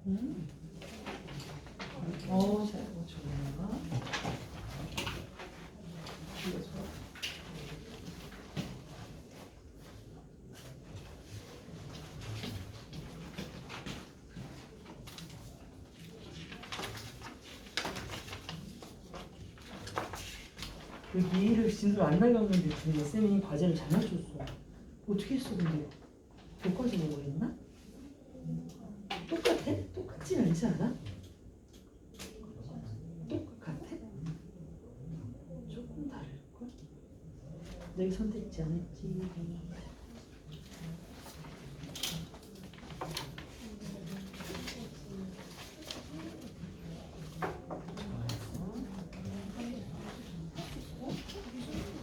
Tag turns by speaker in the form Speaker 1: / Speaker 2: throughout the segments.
Speaker 1: 응? 자, 이거 저기다가 여기를 진도를 안 날렸는데 근데 쌤이 과제를 잘못 줬어. 어떻게 했어 근데? 교과서 보고 했나? 똑같아? 똑같진 않지 않아? 똑같아? 조금 다를걸? 내가 선택지 안 했지.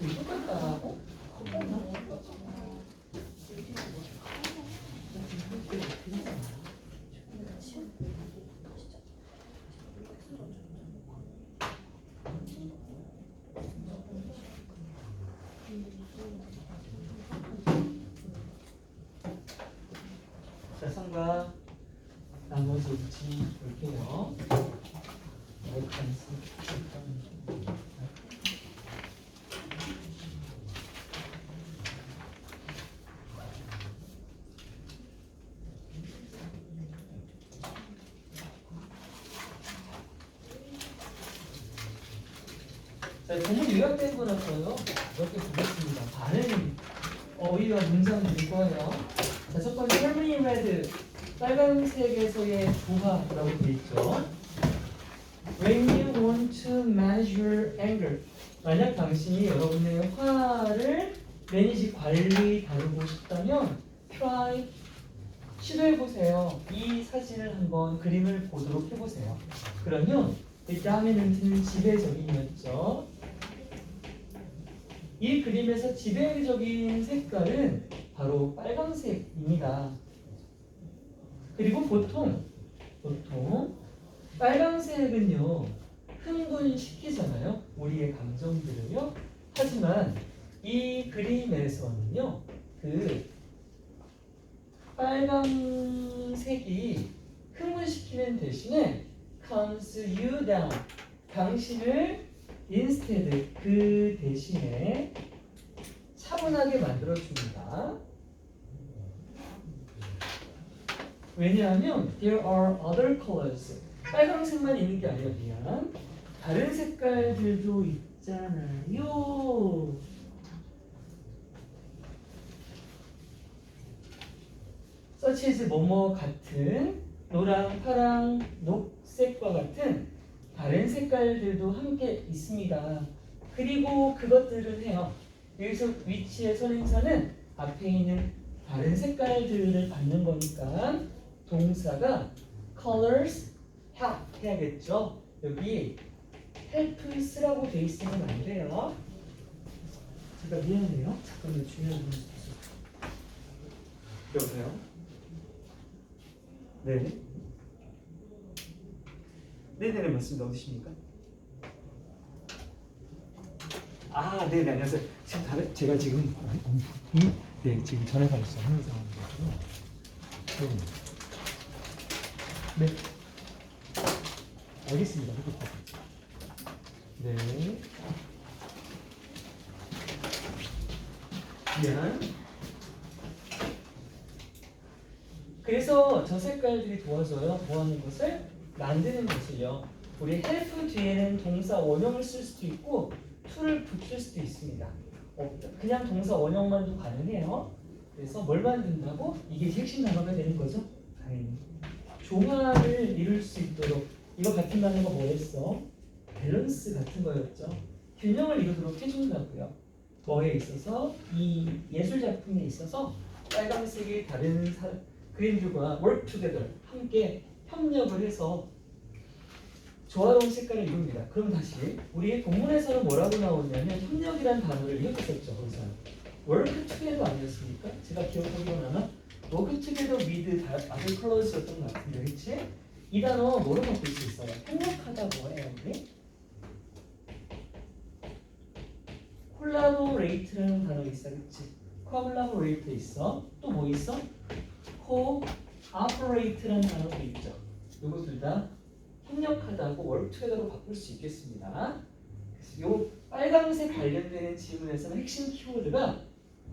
Speaker 1: 똑같다고? 자, 삼각 나머지 있지 볼게요. 자, 본문 요약된 거라서요. 이렇게 보겠습니다. 다른 어휘와 문장들일 거예요. 자, 첫 번째 할머니 레드 빨간색에서의 조화라고 되어 있죠. When you want to manage your anger, 만약 당신이 여러분의 화를 매니지 관리 다루고 싶다면 try 시도해보세요. 이 사진을 한번 그림을 보도록 해보세요. 그러면 이 dominant는 지배적인이었죠. 이 그림에서 지배적인 색깔은 바로 빨강색입니다. 그리고 보통 빨강색은요 흥분시키잖아요. 우리의 감정들을요. 하지만 이 그림에서는요 그 빨강색이 흥분시키는 대신에 calms you down 당신을 instead 그 대신에 차분하게 만들어줍니다. 왜냐하면 there are other colors 빨강색만 있는 게 아니라 미안 다른 색깔들도 있잖아요. such as 뭐뭐 같은 노랑, 파랑, 녹색과 같은 다른 색깔들도 함께 있습니다. 그리고 그것들을 해요. 여기서 위치의 선행사는 앞에 있는 다른 색깔들을 받는 거니까 동사가 colors help 해야겠죠. 여기 help 쓰라고 돼 있으면 안 돼요. 제가 미안해요. 잠깐만 중요한 부분이 있어요. 여보세요? 네. 네네네 맞습니다. 어디십니까? 아, 네네 안녕하세요. 지금 제가 지금 네 지금 전화 받으셔서 하는 상황이거든요. 네. 알겠습니다. 네. 미안. 그래서 저 색깔들이 도와줘요. 뭐하는 것을? 만드는 것을요. 우리 help 뒤에는 동사 원형을 쓸 수도 있고 to를 붙일 수도 있습니다. 그냥 동사 원형만도 가능해요. 그래서 뭘 만든다고? 이게 핵심 단어가 되는 거죠. 당연히. 조화를 이룰 수 있도록 이거 같은 단어가 뭐였어? 밸런스 같은 거였죠. 균형을 이루도록 해준다고요. 뭐에 있어서? 이 예술 작품에 있어서 빨간색이 다른 그림들과 work together 함께 협력을 해서 조화로운 색깔을 이룹니다. 그럼 다시 우리 본문에서는 뭐라고 나오냐면 협력이라는 단어를 이렇게 썼죠. 거기서 work together 아니었습니까? 제가 기억하기로는 아마 work together with other colors였던 것 같은데, 그렇지? 이 단어 뭐로 바꿀 수 있어요? 협력하다고 해요, 우리. collaborate라는 단어 있어, 그렇지? collaborate 있어. 또 뭐 있어? cooperate라는 단어도 있죠. 요거 둘 다 협력하다고 work together로 바꿀 수 있겠습니다. 그래서 요 빨강색 관련되는 지문에서는 핵심 키워드가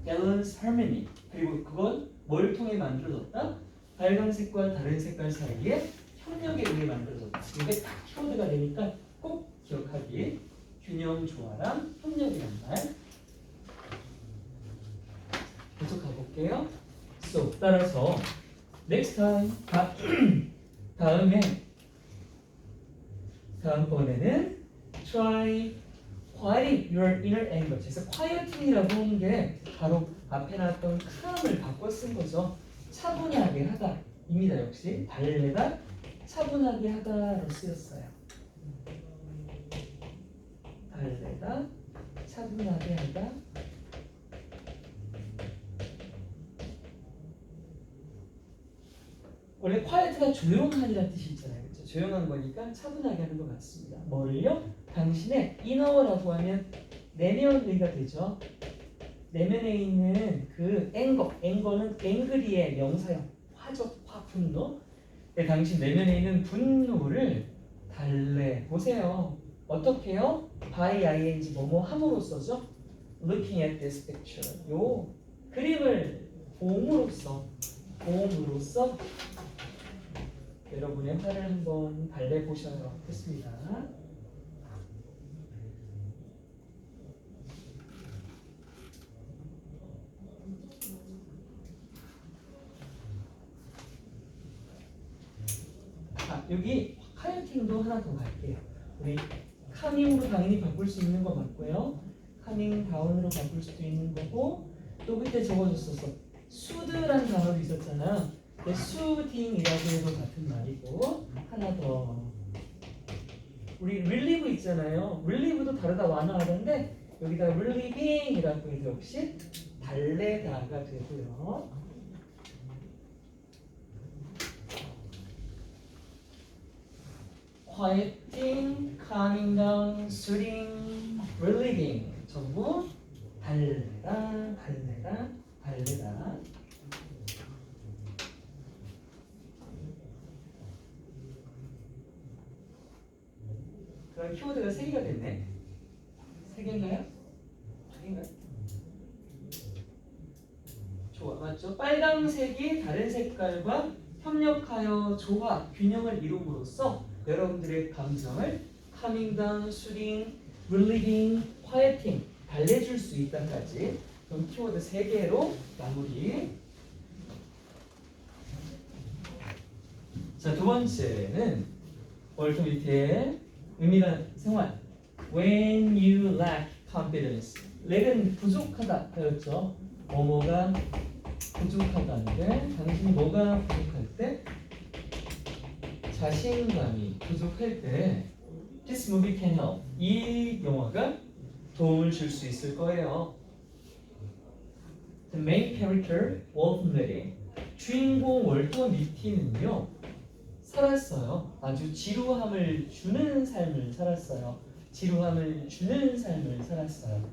Speaker 1: balance, harmony. 그리고 그건 뭘 통해 만들어졌다? 빨간색과 다른 색깔 사이에 협력에 의해 만들어졌다. 이게 딱 키워드가 되니까 꼭 기억하기. 균형 조화랑 협력이란 말. 계속 가볼게요. So, 따라서 next time 다음번에는 try quieting your inner anger. 그래서 quieting이라고 하는 게 바로 앞에 나왔던 calm을 바꿔 쓴 거죠. 차분하게 하다입니다. 역시 발레가 차분하게 하다로 쓰였어요. 발레가 차분하게 하다. 원래 quiet가 조용하다는 뜻이 있잖아요. 그렇죠? 조용한 거니까 차분하게 하는 것 같습니다. 뭐를요? 당신의 inner라고 하면 내면의가 되죠. 내면에 있는 그 앵거는 앵그리의 명사형, 화적, 화분노. 당신 내면에 있는 분노를 달래 보세요. 어떻게요? by ing 뭐뭐 함으로써죠. Looking at this picture. 요 그림을 보음으로써 여러분의 화를 한번 달래 보셔야 했습니다. 여기 카이팅도 하나 더 갈게요. 우리 카밍으로 당연히 바꿀 수 있는 거 맞고요. 카밍 다운으로 바꿀 수도 있는 거고 또 그때 적어줬었어. 수드라는 단어도 있었잖아. 수딩이라고 해도 같은 말이고 하나 더 우리 relieve도 있잖아요. relieve도 다르다 완화하던데 여기다 relieving이라고 해도 역시 달래다가 되고요. quieting, calming down, soothing, relieving 전부 달래다. 그럼 키워드가 3개가 됐네. 3개인가요? 2개인가요? 좋아, 맞죠? 빨강색이 다른 색깔과 협력하여 조화, 균형을 이룸으로써 여러분들의 감정을 calming down, soothing, relieving, quieting 달래줄 수 있다까지 그럼 키워드 3개로 마무리. 자, 두 번째는 월드 밑에 의미가 생활. When you lack confidence. 렉은 부족하다 배웠죠. 뭐뭐가 부족하다는데 당신이 뭐가 부족할 때? 자신감이 부족할 때 This movie can help. 이 영화가 도움을 줄 수 있을 거예요. The main character, Walter Mitty. 주인공 월터 미티는요. 살았어요. 아주 지루함을 주는 삶을 살았어요.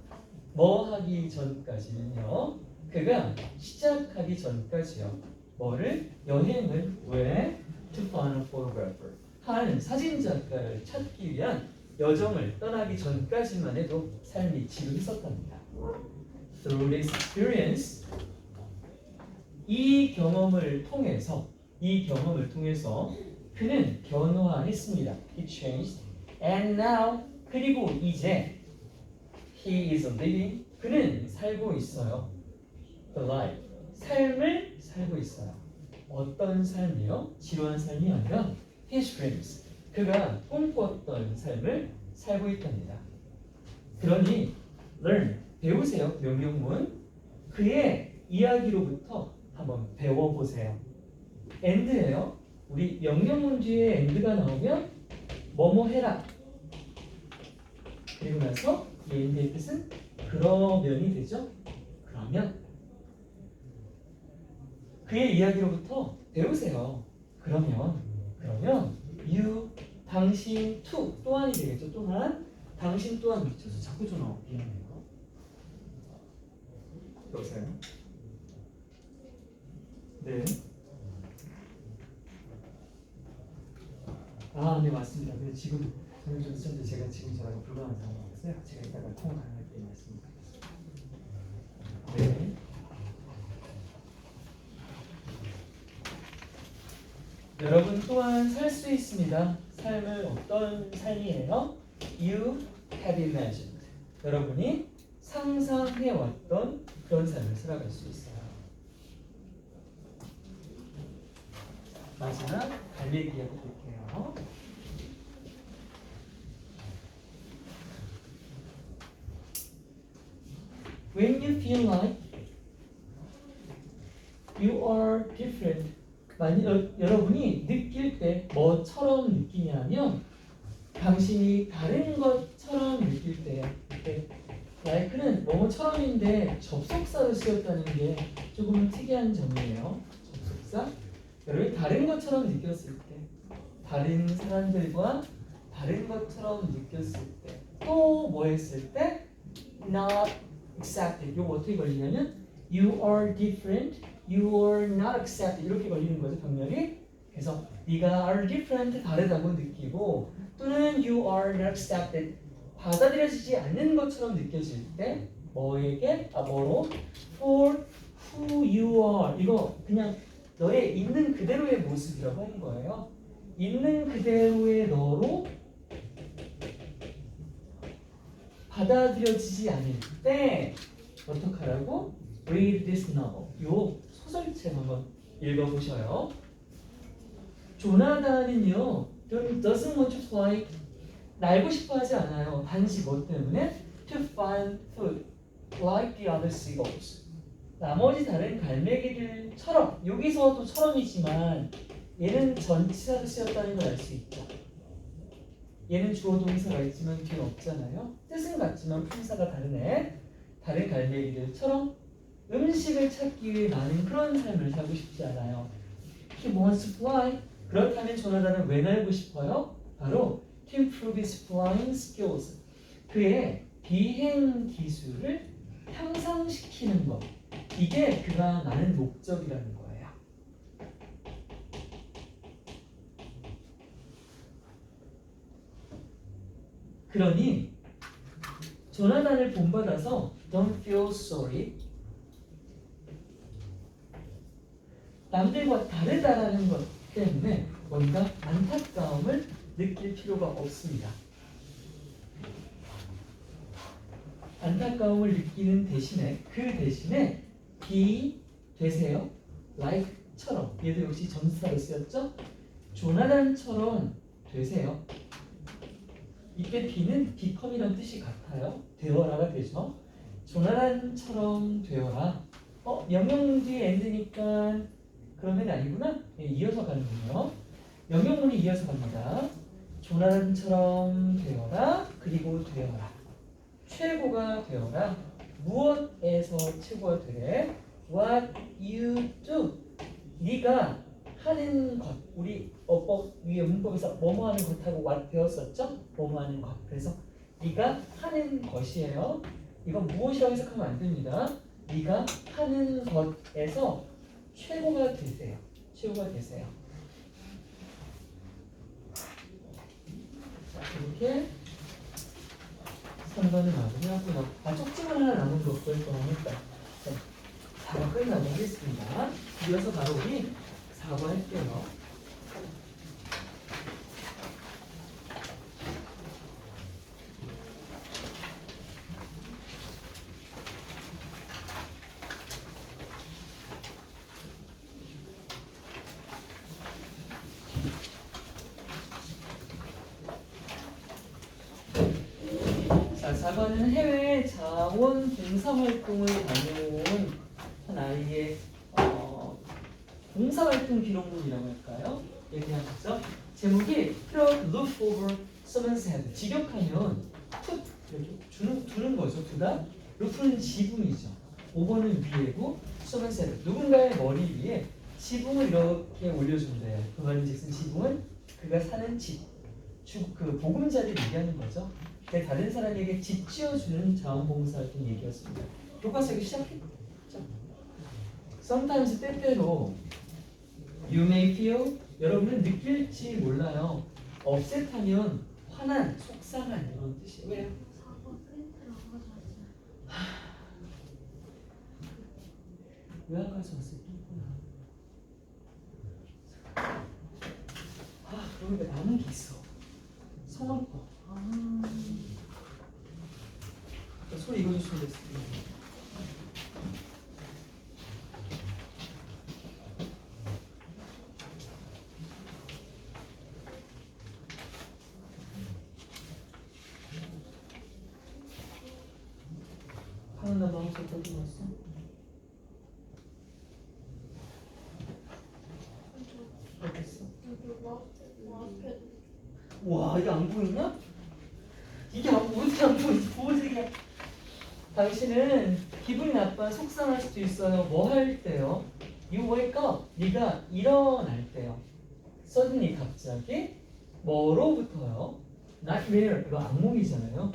Speaker 1: 뭐 하기 전까지는요. 그가 시작하기 전까지요. 뭐를? 여행을 왜? To find a photographer. 한 사진작가를 찾기 위한 여정을 떠나기 전까지만 해도 삶이 지루했었답니다. Through this experience, 이 경험을 통해서 그는 변화했습니다. He changed. And now, 그리고 이제 he is living. 그는 살고 있어요. The life. 삶을 살고 있어요. 어떤 삶이요? 지루한 삶이 아니라 his dreams. 그가 꿈꿨던 삶을 살고 있답니다. 그러니 learn. 배우세요. 명령문. 그의 이야기로부터 한번 배워보세요. and예요. 우리 명령문 뒤에 and가 나오면 뭐뭐 해라. 그리고 나서 이 and의 뜻은 그러면이 되죠. 그러면 그의 이야기로부터 배우세요. 그러면 you 당신 또한이 되겠죠. 또한 당신 또한 미쳐서 자꾸 전화 오기네요. 여보세요? 네. 아, 네 맞습니다. 근데 지금 저는 좀 있었는데 제가 지금 전화가 불가능한 상황이었어요. 제가 이따가 통화 가능할 때 말씀드리겠습니다. 네. 여러분 또한 살 수 있습니다. 삶을 어떤 삶이에요? You have imagined. 여러분이 상상해왔던 그런 삶을 살아갈 수 있어요. 마지막 갈매기 이야기 볼게요. When you feel like you are different, 여러분이 느낄 때 뭐처럼 느끼냐면 당신이 다른 것처럼 느낄 때요. 이때 like는 뭐뭐처럼인데 접속사로 쓰였다는 게 조금 특이한 점이에요. 접속사. 여러분이 다른 것처럼 느꼈을 때, 다른 사람들과 다른 것처럼 느꼈을 때, 또 뭐 했을 때, not accepted. 이거 어떻게 걸리냐면 you are different, you are not accepted 이렇게 걸리는 거죠, 병렬이. 그래서 네가 are different 다르다고 느끼고 또는 you are not accepted 받아들여지지 않는 것처럼 느껴질 때 뭐에게? 뭐로? for who you are. 이거 그냥 너의 있는 그대로의 모습이라고 하는 거예요. 있는 그대로의 너로 받아들여지지 않을 때 어떡하라고? Read this novel. 요 소설책 한번 읽어보셔요. 조나단은요, doesn't want to fly. 날고 싶어 하지 않아요. 단지 뭐 때문에? To find food, like the other seagulls. 나머지 다른 갈매기들처럼, 여기서도 처럼이지만 얘는 전치사로 쓰였다는 걸 알 수 있죠. 얘는 주어 동사가 있지만 뒤는 없잖아요. 뜻은 같지만 품사가 다르네. 다른 갈매기들처럼 음식을 찾기 위해 많은 그런 삶을 살고 싶지 않아요. He wants to fly. 그렇다면 조나단은 왜 날고 싶어요? 바로 to improve his flying skills. 그의 비행 기술을 향상시키는 것. 이게 그가 나는 목적이라는 거예요. 그러니 조나단을 본받아서 don't feel sorry. 남들과 다르다라는 것 때문에 뭔가 안타까움을 느낄 필요가 없습니다. 안타까움을 느끼는 대신에 그 대신에 be 되세요. like처럼 얘도 역시 전치사로 쓰였죠. 조나단처럼 되세요. 이때 be는 become이란 뜻이 같아요. 되어라가 되죠. 조나단처럼 되어라. 명령 뒤에 end니까 그러면 아니구나. 네, 이어서 가는군요. 명령문이 이어서 갑니다. 조나단처럼 되어라. 그리고 되어라. 최고가 되어라. 무엇에서 최고가 되래? What you do. 네가 하는 것. 우리 어법 위에 문법에서 뭐뭐 하는 것하고 what 배웠었죠? 뭐뭐 하는 것. 그래서 네가 하는 것이에요. 이건 무엇이라고 해석하면 안 됩니다. 네가 하는 것에서 최고가 되세요. 최고가 되세요. 자, 이렇게 3번을 마무리하고요. 쪽지만 하나 남은 거 그걸 또 하니까 4번 끝나고 하겠습니다. 이어서 바로 우리 4번 할게요. 자, 4번은 해외 자원 봉사활동을 다녀온 한 아이의 봉사활동 기록물이라고 할까요? 얘기하셨죠? 제목이 Plug Look Over Someone's Head. 직역하면 툭 이렇게 두는 거죠. 두다. 루프는 지붕이죠. 5번은 위에고 Someone's Head. 누군가의 머리 위에 지붕을 이렇게 올려준대요. 그 말인즉슨 지붕은 그가 사는 집, 그 보금자리를 얘기하는 거죠. 다른 사람에게 집 지어주는 자원봉사활동 얘기였습니다. 교과서에게 시작했죠. Sometimes 때때로 You may feel 여러분은 느낄지 몰라요. upset하면 화난, 속상한 이런 뜻이에요. 왜요? 왜 안 가져왔어? 여기가 남은 게 있어. 성함법. 소리 읽어주시면 됐습니다. 하는 날 마음속 어디 갔어? 어디 있어? 와, 이게 안 보이냐? 이게 어떻게 안 보이지? 보호색이야. 당신은 기분이 나빠 속상할 수도 있어요. 뭐 할 때요? You wake up. 네가 일어날 때요. suddenly 갑자기 뭐로부터요? nightmare. 이거 악몽이잖아요.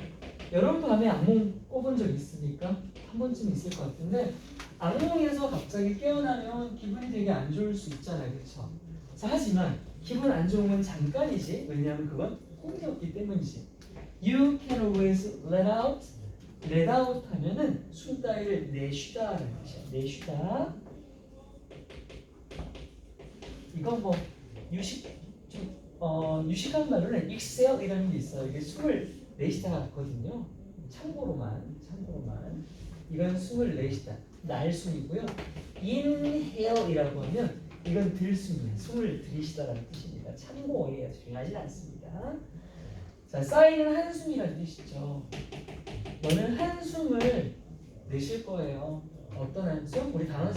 Speaker 1: 여러분 밤에 악몽 꿔본 적 있습니까? 한 번쯤 있을 것 같은데 악몽에서 갑자기 깨어나면 기분이 되게 안 좋을 수 있잖아요. 그렇죠? 하지만 기분 안 좋은 건 잠깐이지. 왜냐하면 그건 꿈이었기 때문이지. You can always let out 하면은 숨 따위를 내쉬다라는 뜻이야. 내쉬다. 이건 뭐 유식한 말로는 exhale이라는 게 있어요. 이게 숨을 내쉬다 같거든요. 참고로만. 이건 숨을 내쉬다. 날숨이고요. inhale이라고 하면 이건 들숨이에요. 숨을 들이쉬다라는 뜻입니다. 참고예요. 중요하진 않습니다. 자, 쌓이는 한숨이라는 뜻이죠. 너는 한숨을 내쉴 거예요. 어떤 한숨? 우리 단어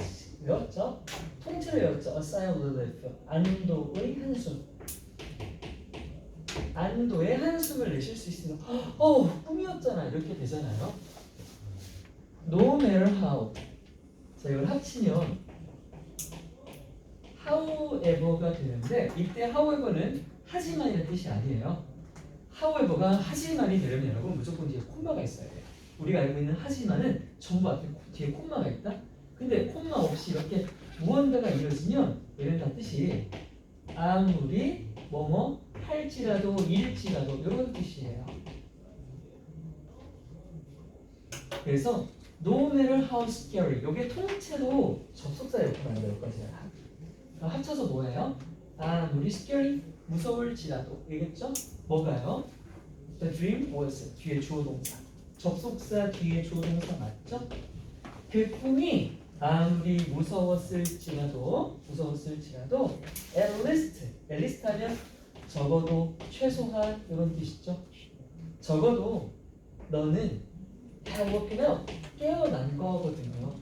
Speaker 1: 외웠죠? 통째로 외웠죠? A sigh of relief. 안도의 한숨. 안도의 한숨을 내쉴 수 있습니다. 꿈이었잖아. 이렇게 되잖아요. No matter how. 자, 이걸 합치면 however가 되는데 이때 however는 하지만이라는 뜻이 아니에요. however가 하지만이 되려면 여러분 무조건 뒤에 콤마가 있어야 돼요. 우리가 알고 있는 하지만은 전부 앞에 뒤에 콤마가 있다. 근데 콤마 없이 이렇게 무언가가 이루어지면 얘는 다 뜻이 아무리 뭐뭐 할지라도 일지라도 이런 뜻이에요. 그래서 no matter how scary 이게 통째로 접속사 역할을 한다. 여기까지 합쳐서 뭐예요? 아무리 scary 무서울지라도 알겠죠? 뭐가요? The dream was 뒤에 주어 동사 접속사 뒤에 주어 동사 맞죠? 그 꿈이 아무리 무서웠을지라도 at least 하면 적어도 최소한 이런 뜻이죠. 적어도 너는 have woken up 깨어난 거거든요.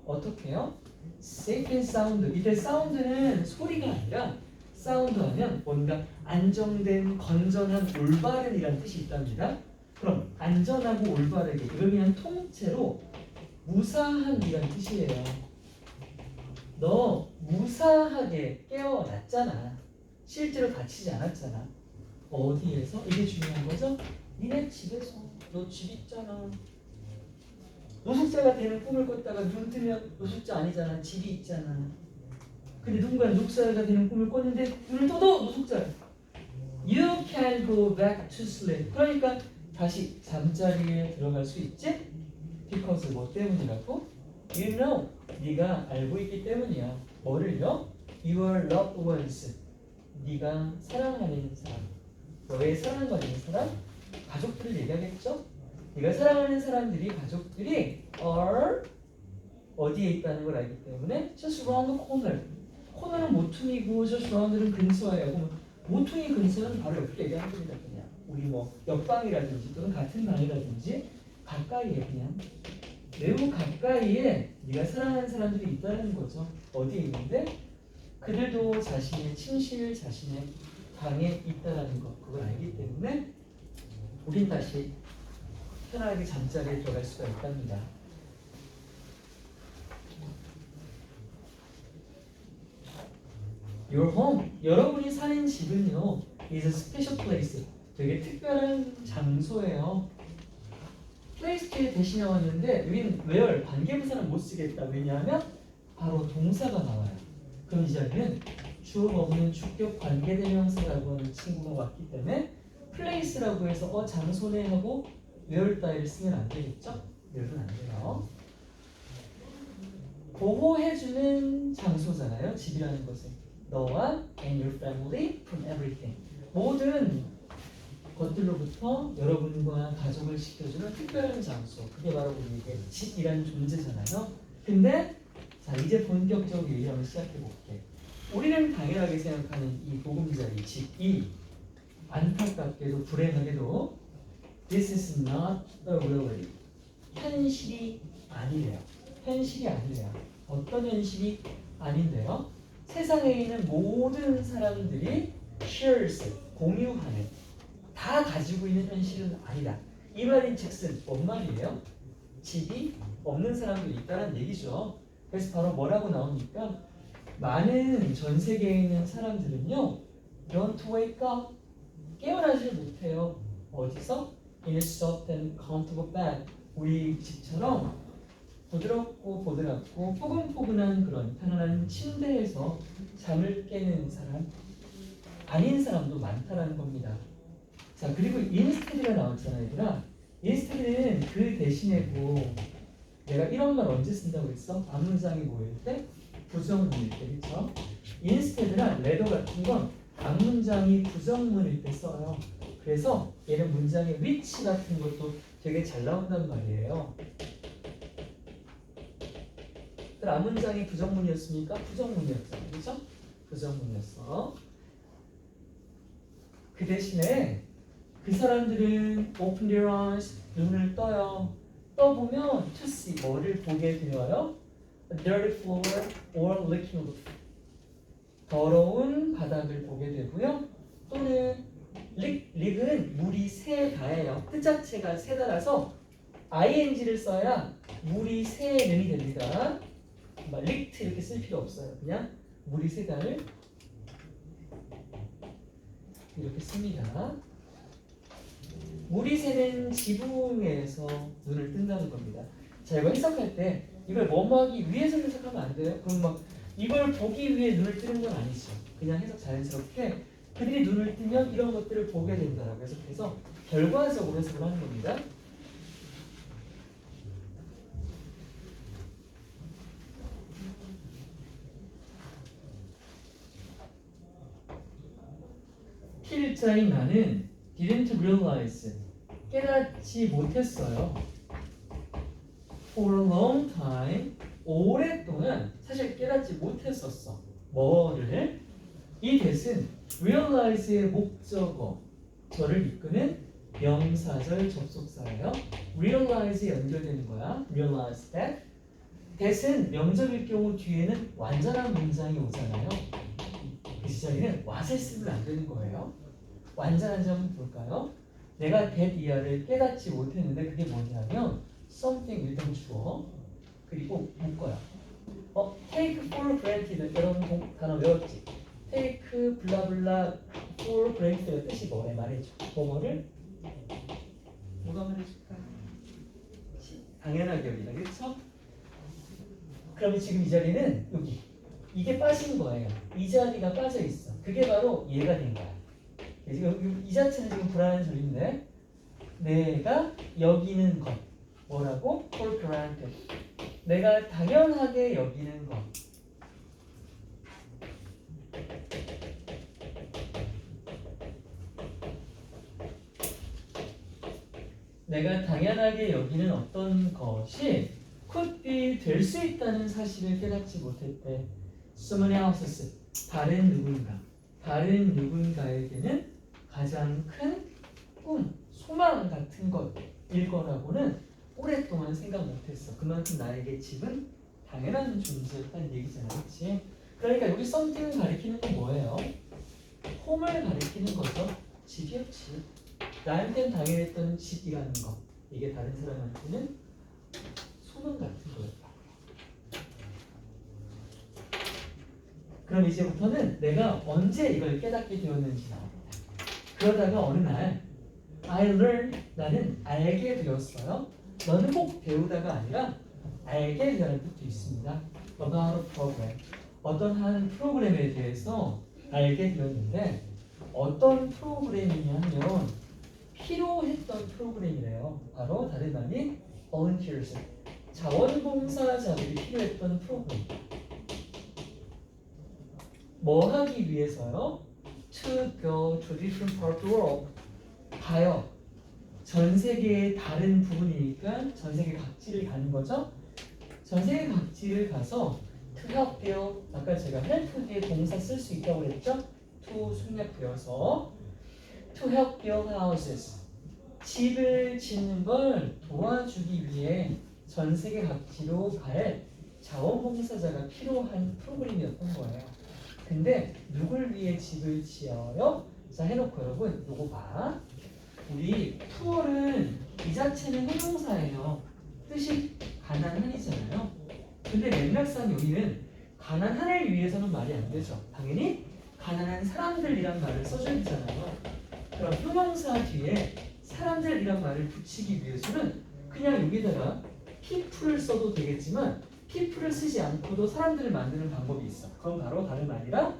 Speaker 1: 어떻게요? safe and sound. 이때 sound는 소리가 아니라 사운드 하면 뭔가 안정된, 건전한, 올바른이라는 뜻이 있답니다. 그럼 안전하고 올바르게 이걸 그냥 통째로 무사한이라는 뜻이에요. 너 무사하게 깨어났잖아. 실제로 다치지 않았잖아. 어디에서? 이게 중요한 거죠? 니네 집에서. 너 집 있잖아. 노숙자가 되는 꿈을 꿨다가 눈 뜨면 노숙자 아니잖아. 집이 있잖아. 근데 누군가 노숙자가 되는 꿈을 꿨는데 눈을 떠도 노숙자야. You can go back to sleep. 그러니까 다시 잠자리에 들어갈 수 있지? Because 뭐 때문이라고? You know. 네가 알고 있기 때문이야. 뭐를요? Your loved ones. 네가 사랑하는 사람. 너의 사랑하는 사람? 가족들을 얘기하겠죠? 네가 사랑하는 사람들이 가족들이 are 어디에 있다는 걸 알기 때문에 just around the corner. 코너는 모퉁이고 just around는 근처예요. 그럼 모퉁이 근처는 바로 옆에 얘기하는 겁니다. 그냥 우리 뭐 옆방이라든지 또는 같은 방이라든지 가까이에 그냥 매우 가까이에 네가 사랑하는 사람들이 있다는 거죠. 어디에 있는데 그들도 자신의 침실, 자신의 방에 있다는 것 그걸 알기 때문에 우린 다시 편하게 잠자리에 들어갈 수가 있답니다. Your home, 여러분이 사는 집은요, is a special place. 되게 특별한 장소예요. place 뒤에 대신 나왔는데 여기는 where 관계부사는 못 쓰겠다. 왜냐하면 바로 동사가 나와요. 그럼 이 자리는 주어 없는 주격 관계대명사라고 하는 친구가 왔기 때문에 place라고 해서 장소네 하고 where 따위를 쓰면 안 되겠죠? where는 안 돼요. 보호해주는 장소잖아요. 집이라는 것은 너와 and your family from everything 모든 것들로부터 여러분과 가족을 지켜주는 특별한 장소 그게 바로 우리에게 집이라는 존재잖아요. 근데 자 이제 본격적으로 얘기 한번 시작해 볼게. 우리는 당연하게 생각하는 이 보금자리 집이 안타깝게도 불행하게도 This is not a reality. 현실이 아니래요. 현실이 아니래요. 어떤 현실이 아닌데요? 세상에 있는 모든 사람들이 shares, 공유하는 다 가지고 있는 현실은 아니다. 이 말인즉슨 뭔 말이에요? 집이 없는 사람도 있다는 얘기죠. 그래서 바로 뭐라고 나옵니까? 많은 전 세계에 있는 사람들은요, don't wake up, 깨어나질 못해요. 어디서? In a soft and comfortable bed. 우리 집처럼 부드럽고 보드랍고 포근포근한 그런 편안한 침대에서 잠을 깨는 사람, 아닌 사람도 많다라는 겁니다. 자, 그리고 instead가 나왔잖아요, 얘들아. instead는 그 대신에고 내가 이런 말 언제 쓴다고 했어? 앞문장이 뭐일 때? 부정문일 때, 그렇죠? instead나 rather 같은 건 앞문장이 부정문일 때 써요. 그래서 얘는 문장의 which 같은 것도 되게 잘 나온단 말이에요. 앞문장이 부정문이었으니까 부정문이었죠, 그렇죠? 부정문이었어. 그 대신에 그 사람들은 open their eyes, 눈을 떠요. 떠보면 to see, 뭐를 보게 되어요? A dirty floor or leaking roof. 더러운 바닥을 보게 되고요. 또는 leak은 물이 새다예요. 뜻 자체가 새다라서 ing를 써야 물이 새는이 됩니다. leaked 이렇게 쓸 필요 없어요. 그냥 물이 새다를 이렇게 씁니다. 물이 새는 지붕에서 눈을 뜬다는 겁니다. 자, 이거 해석할 때 이걸 뭐뭐하기 위해서 해석하면 안 돼요. 그럼 막 이걸 보기 위해 눈을 뜨는 건 아니죠. 그냥 해석 자연스럽게 그들이 눈을 뜨면 이런 것들을 보게 된다라고 해석해서 결과적으로 해석을 하는 겁니다. 필자인 나는 didn't realize 깨닫지 못했어요. For a long time 오랫동안 사실 깨닫지 못했었어. 뭐를? 이 that은 realize의 목적어 저를 이끄는 명사절 접속사예요. realize에 연결되는 거야. realize that. that은 명적일 경우 뒤에는 완전한 문장이 오잖아요. 그 시절에는 what을 쓰면 안 되는 거예요. 완전한 점은 볼까요? 내가 that 이하를 깨닫지 못했는데 그게 뭐냐면 something 일단 주어 그리고 묶어요. take for granted 이런 단어 외웠지? take 블라블라 for granted의 뜻이 뭐래 말해줘. 뭐를? 누가 말해줄까? 당연하게 여기다 그렇죠? 그러면 지금 이 자리는 여기 이게 빠진 거예요. 이 자리가 빠져 있어. 그게 바로 얘가 된 거야. 지금 이 자체는 지금 불안한 소리인데 내가 여기는 것 뭐라고? for granted 내가 당연하게 여기는 것 내가 당연하게 여기는 어떤 것이 could be 될 수 있다는 사실을 깨닫지 못했대. someone else's 다른 누군가에게는 가장 큰 꿈, 소망 같은 것일 거라고는 오랫동안 생각 못했어. 그만큼 나에게 집은 당연한 존재였다는 얘기잖아, 그렇지? 그러니까 여기 something을 가리키는 건 뭐예요? 홈을 가리키는 거죠. 집이었지. 나한테는 당연했던 집이라는 거. 이게 다른 사람한테는 소망 같은 거였다. 그럼 이제부터는 내가 언제 이걸 깨닫게 되었는지 나옵니다. 그러다가 어느 날 I learned 나는 알게 되었어요. 너는 꼭 배우다가 아니라 알게 되는 뜻도 있습니다. about a program 어떤 한 프로그램에 대해서 알게 되었는데 어떤 프로그램이냐면 필요했던 프로그램이래요. 바로 다른 말이 volunteers, 자원봉사자들이 필요했던 프로그램. 뭐 하기 위해서요? To go to different part of the world. 가요. 전 세계의 다른 부분이니까 전 세계 각지를 가는 거죠. 전 세계 각지를 가서 to help build, 아까 제가 help 뒤에 동사 쓸 수 있다고 그랬죠? to 생략되어서 to help build houses, 집을 짓는 걸 도와주기 위해 전 세계 각지로 갈 자원봉사자가 필요한 프로그램이었던 거예요. 근데 누굴 위해 집을 지어요? 자, 해놓고 여러분 요거 봐. 우리 푸어는 이 자체는 형용사예요. 뜻이 가난한이잖아요. 근데 맥락상 여기는 가난한을 위해서는 말이 안 되죠. 당연히 가난한 사람들이란 말을 써줘야 되잖아요. 그럼 형용사 뒤에 사람들이란 말을 붙이기 위해서는 그냥 여기다가 people을 써도 되겠지만 people을 쓰지 않고도 사람들을 만드는 방법이 있어. 그건 바로 다른 말이라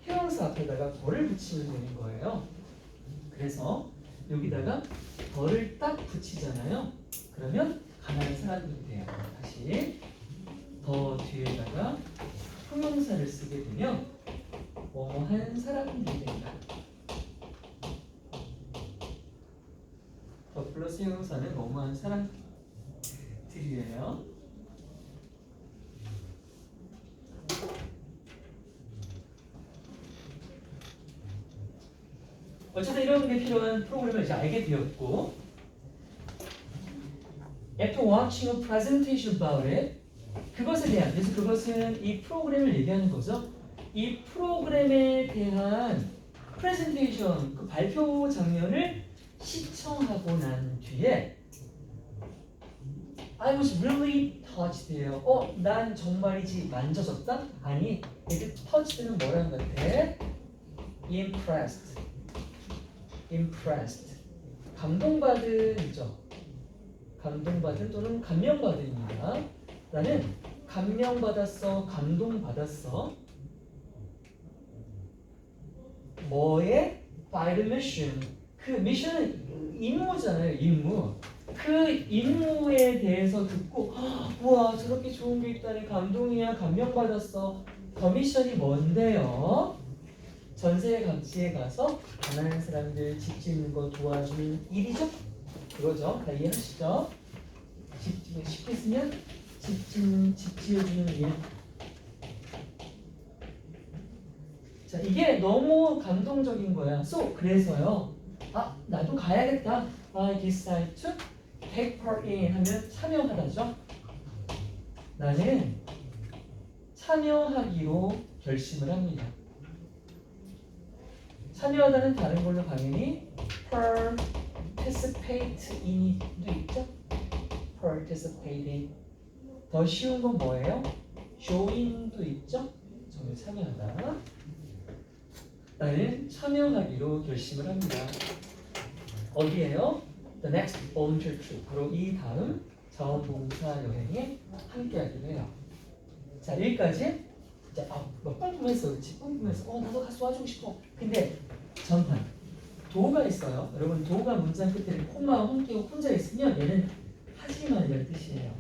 Speaker 1: 형용사 앞에다가 더를 붙이면 되는 거예요. 그래서 여기다가 더를 딱 붙이잖아요. 그러면 가난한 사람들이 돼요. 다시 더 뒤에다가 형용사를 쓰게 되면 뭐뭐한 사람들이 된다. 더 플러스 형용사는 뭐뭐한 사람들이에요. 어쨌든 이런 게 필요한 프로그램을 이제 알게 되었고, after watching a presentation about it, 그것에 대한, 그래서 그것은 이 프로그램을 얘기하는 거죠. 이 프로그램에 대한 프레젠테이션, 그 발표 장면을 시청하고 난 뒤에 I was really touched예요. 난 정말이지 만져졌다? 아니, 이게 touched는 뭐라는 것 같아? impressed. 감동받은이죠. 감동받은 또는 감명받은입니다. 나는 감명받았어, 감동받았어. 뭐에? By the mission. 그 미션은 임무잖아요, 임무. 그 임무에 대해서 듣고 우와 저렇게 좋은 게 있다니 감동이야, 감명받았어. 더 미션이 뭔데요? 전 세계 각지에 가서 가난한 사람들 집 짓는 거 도와주는 일이죠? 그거죠? 다 이해하시죠? 쉽게 쓰면 집 지어주는 일. 자, 이게 너무 감동적인 거야. 그래서요. 나도 가야겠다. I decide to take part in 하면 참여하다죠. 나는 참여하기로 결심을 합니다. 참여하다는 다른 걸로 당연히 participate in도 있죠. participate in. 더 쉬운 건 뭐예요? join도 있죠. 저는 참여하다. 나는 참여하기로 결심을 합니다. 어디에요? The next volunteer trip. 바로 이 다음 자원봉사 여행에 함께하기로 해요. 자, 여기까지. 이제 뿜뿜했어, 그렇지? 뿜뿜했어. 나도 가서 도와주고 싶어. 근데 전판 도가 있어요. 여러분 도가 문장 끝에 콤마와 함께 혼자 있으면 얘는 하지만이라는 뜻이에요.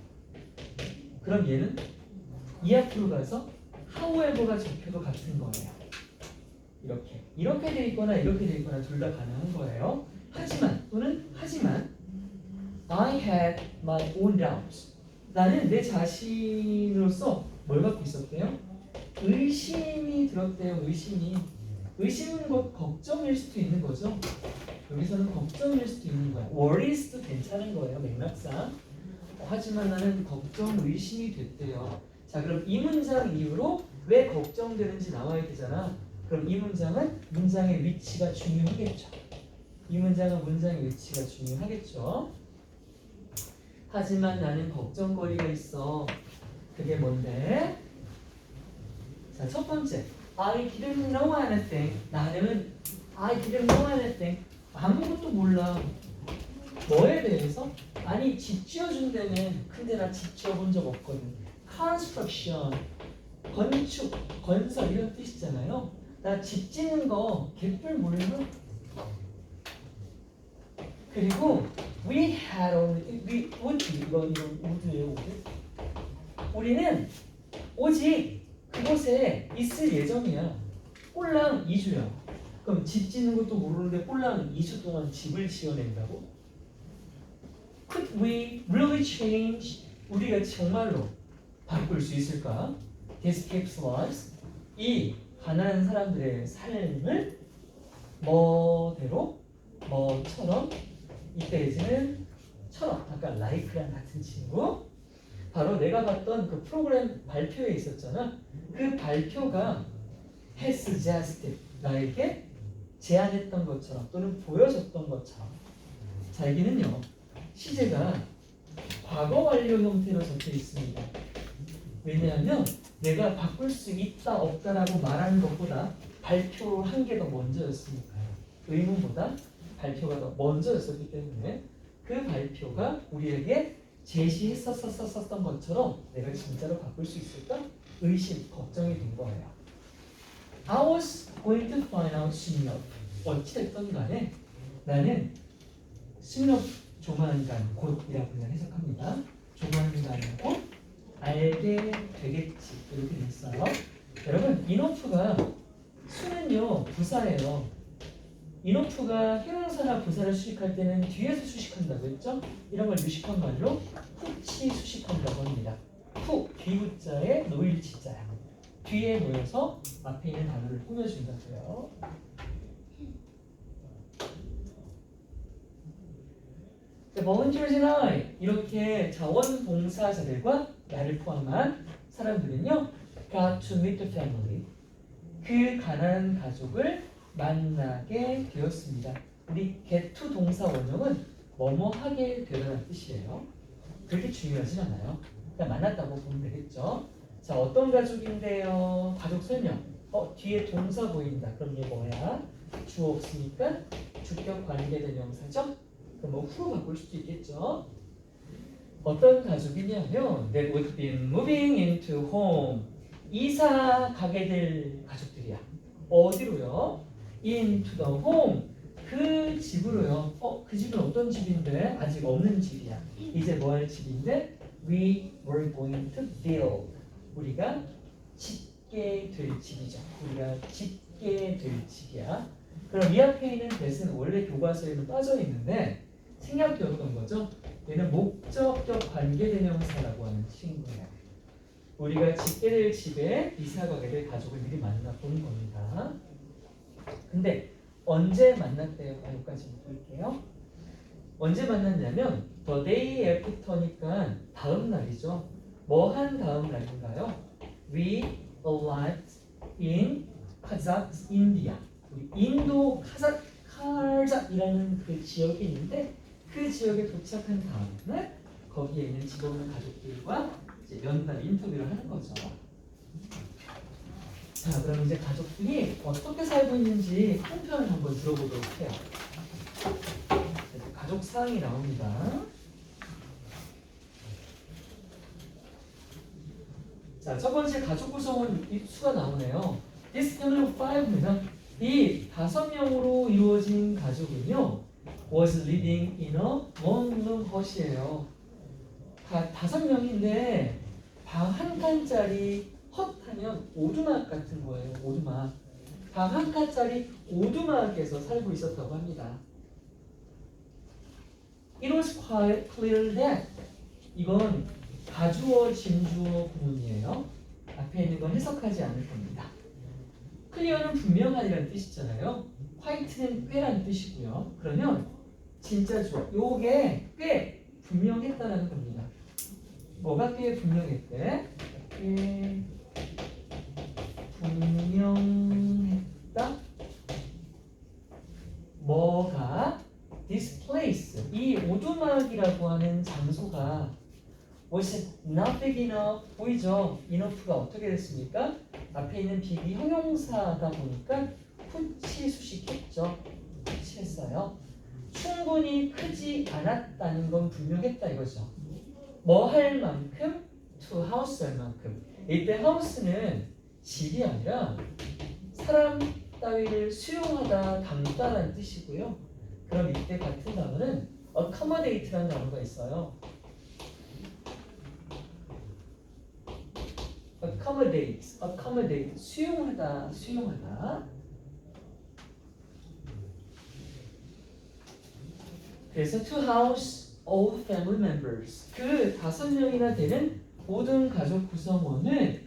Speaker 1: 그럼 얘는 이 앞으로 가서 however가 적혀도 같은 거예요. 이렇게 돼 있거나 이렇게 돼 있거나 둘 다 가능한 거예요. 하지만 I had my own doubts. 나는 내 자신으로서 뭘 갖고 있었대요? 의심이 들었대요. 의심은 곧 걱정일 수도 있는 거죠. 여기서는 걱정일 수도 있는 거야. worries도 괜찮은 거예요, 맥락상. 하지만 나는 의심이 됐대요. 자, 그럼 이 문장 이후로 왜 걱정되는지 나와야 되잖아. 그럼 이 문장은 문장의 위치가 중요하겠죠. 하지만 나는 걱정거리가 있어. 그게 뭔데? 자, 첫 번째. I didn't know anything. 나는 I didn't know anything. 아무것도 몰라. 뭐에 대해서? 아니, 집 지어준다며. 근데 나 집 지어본 적 없거든. construction, 건축, 건설 이런 뜻이잖아요. 나 집 짓는 거 개뿔 몰라? 그리고 we had only we would 이건 would예요 would. 우리는 오직 그곳에 있을 예정이야. 꼴랑 2주야. 그럼 집 짓는 것도 모르는데 꼴랑 2주 동안 집을 지어낸다고? Could we really change? 우리가 정말로 바꿀 수 있을까? These people's lives. 이 가난한 사람들의 삶을 뭐처럼 이때에는 처럼 아까 like랑 같은 친구 바로 내가 봤던 그 프로그램 발표에 있었잖아. 그 발표가 has suggested 나에게 제안했던 것처럼 또는 보여줬던 것처럼 자 여기는요 시제가 과거 완료 형태로 적혀 있습니다. 왜냐하면 내가 바꿀 수 있다 없다라고 말하는 것보다 발표한 게 더 먼저였으니까요. 의문보다 발표가 더 먼저였었기 때문에 그 발표가 우리에게 제시했었던 것처럼 내가 진짜로 바꿀 수 있을까? 의심, 걱정이 된 거예요. I was going to find out soon enough. 어찌됐든 간에 나는 soon enough 조만간 곧이라고 그냥 해석합니다. 조만간 곧 알게 되겠지 이렇게 됐어요. 여러분 enough가 수는요 부사예요. enough가 형용사나 부사를 수식할 때는 뒤에서 수식한다고 했죠? 이런 걸 유식한 말로 푸치 수식한다고 합니다. 푸 뒤후자에 놓일 치자야. 뒤에 놓여서 앞에 있는 단어를 꾸며준다고요. volunteers and I 이렇게 자원봉사자들과 나를 포함한 사람들은요 got to meet the family 그 가난한 가족을 만나게 되었습니다. 우리 get to 동사 원형은 뭐뭐 하게 되다는 뜻이에요. 그렇게 중요하진 않아요. 그냥 만났다고 보면 되겠죠. 자 어떤 가족인데요? 가족 설명. 뒤에 동사 보인다. 그럼 얘 뭐야? 주어 없으니까 주격 관계대명사죠. 그럼 뭐 후로 바꿀 수도 있겠죠. 어떤 가족이냐면 that would be moving into home 이사 가게 될 가족들이야. 어디로요? into the home 그 집으로요. 그 집은 어떤 집인데? 아직 없는 집이야. 이제 뭐 할 집인데? We were going to build 우리가 짓게 될 집이죠. 우리가 짓게 될 집이야. 그럼 이 앞에 있는 that은 원래 교과서에는 빠져 있는데 생략되었던 거죠. 얘는 목적격 관계대명사라고 하는 친구예요. 우리가 짓게 될 집에 이사 가게 될 가족을 미리 만나보는 겁니다. 근데 언제 만났대요? 여기까지 볼게요. 언제 만났냐면 the day after니까 다음 날이죠. 뭐 한 다음 날인가요? We arrived in Kazakh, India. 우리 인도 카자크이라는 그 지역이 있는데 그 지역에 도착한 다음 날 거기에 있는 집 없는 가족들과 이제 면담 인터뷰를 하는 거죠. 자, 그럼 이제 가족들이 어떻게 살고 있는지 한편을 한번 들어보도록 해요. 가족 사항이 나옵니다. 자, 첫 번째 가족 구성원 수가 나오네요. This family of five입니다. 이 5명으로 이루어진 가족은요, was living in a one-room hut이에요. 5명인데 방 한 칸짜리 헛하면 오두막 같은 거예요. 오두막. 방 한 칸짜리 오두막에서 살고 있었다고 합니다. It was quite clear that 이건 가주어, 진주어 구문이에요. 앞에 있는 건 해석하지 않을 겁니다. clear는 분명하다는 뜻이잖아요. white는 꽤라는 뜻이고요. 그러면 진짜 주어. 요게 꽤 분명했다라는 겁니다. 뭐가 꽤 분명했대? 꽤 분명했다. 뭐가? This place, 이 오두막이라고 하는 장소가 was not big enough. 보이죠? enough가 어떻게 됐습니까? 앞에 있는 big이 형용사다 보니까 푸치 수식했죠. 푸치했어요. 충분히 크지 않았다는 건 분명했다 이거죠. 뭐 할 만큼? to house 할 만큼. 이때 house는 집이 아니라 사람 따위를 수용하다, 담다라는 뜻이고요. 그럼 이때 같은 단어는 accommodate라는 단어가 있어요. accommodate, 수용하다, 수용하다. 그래서 to house all family members, 그 5명이나 되는 모든 가족 구성원을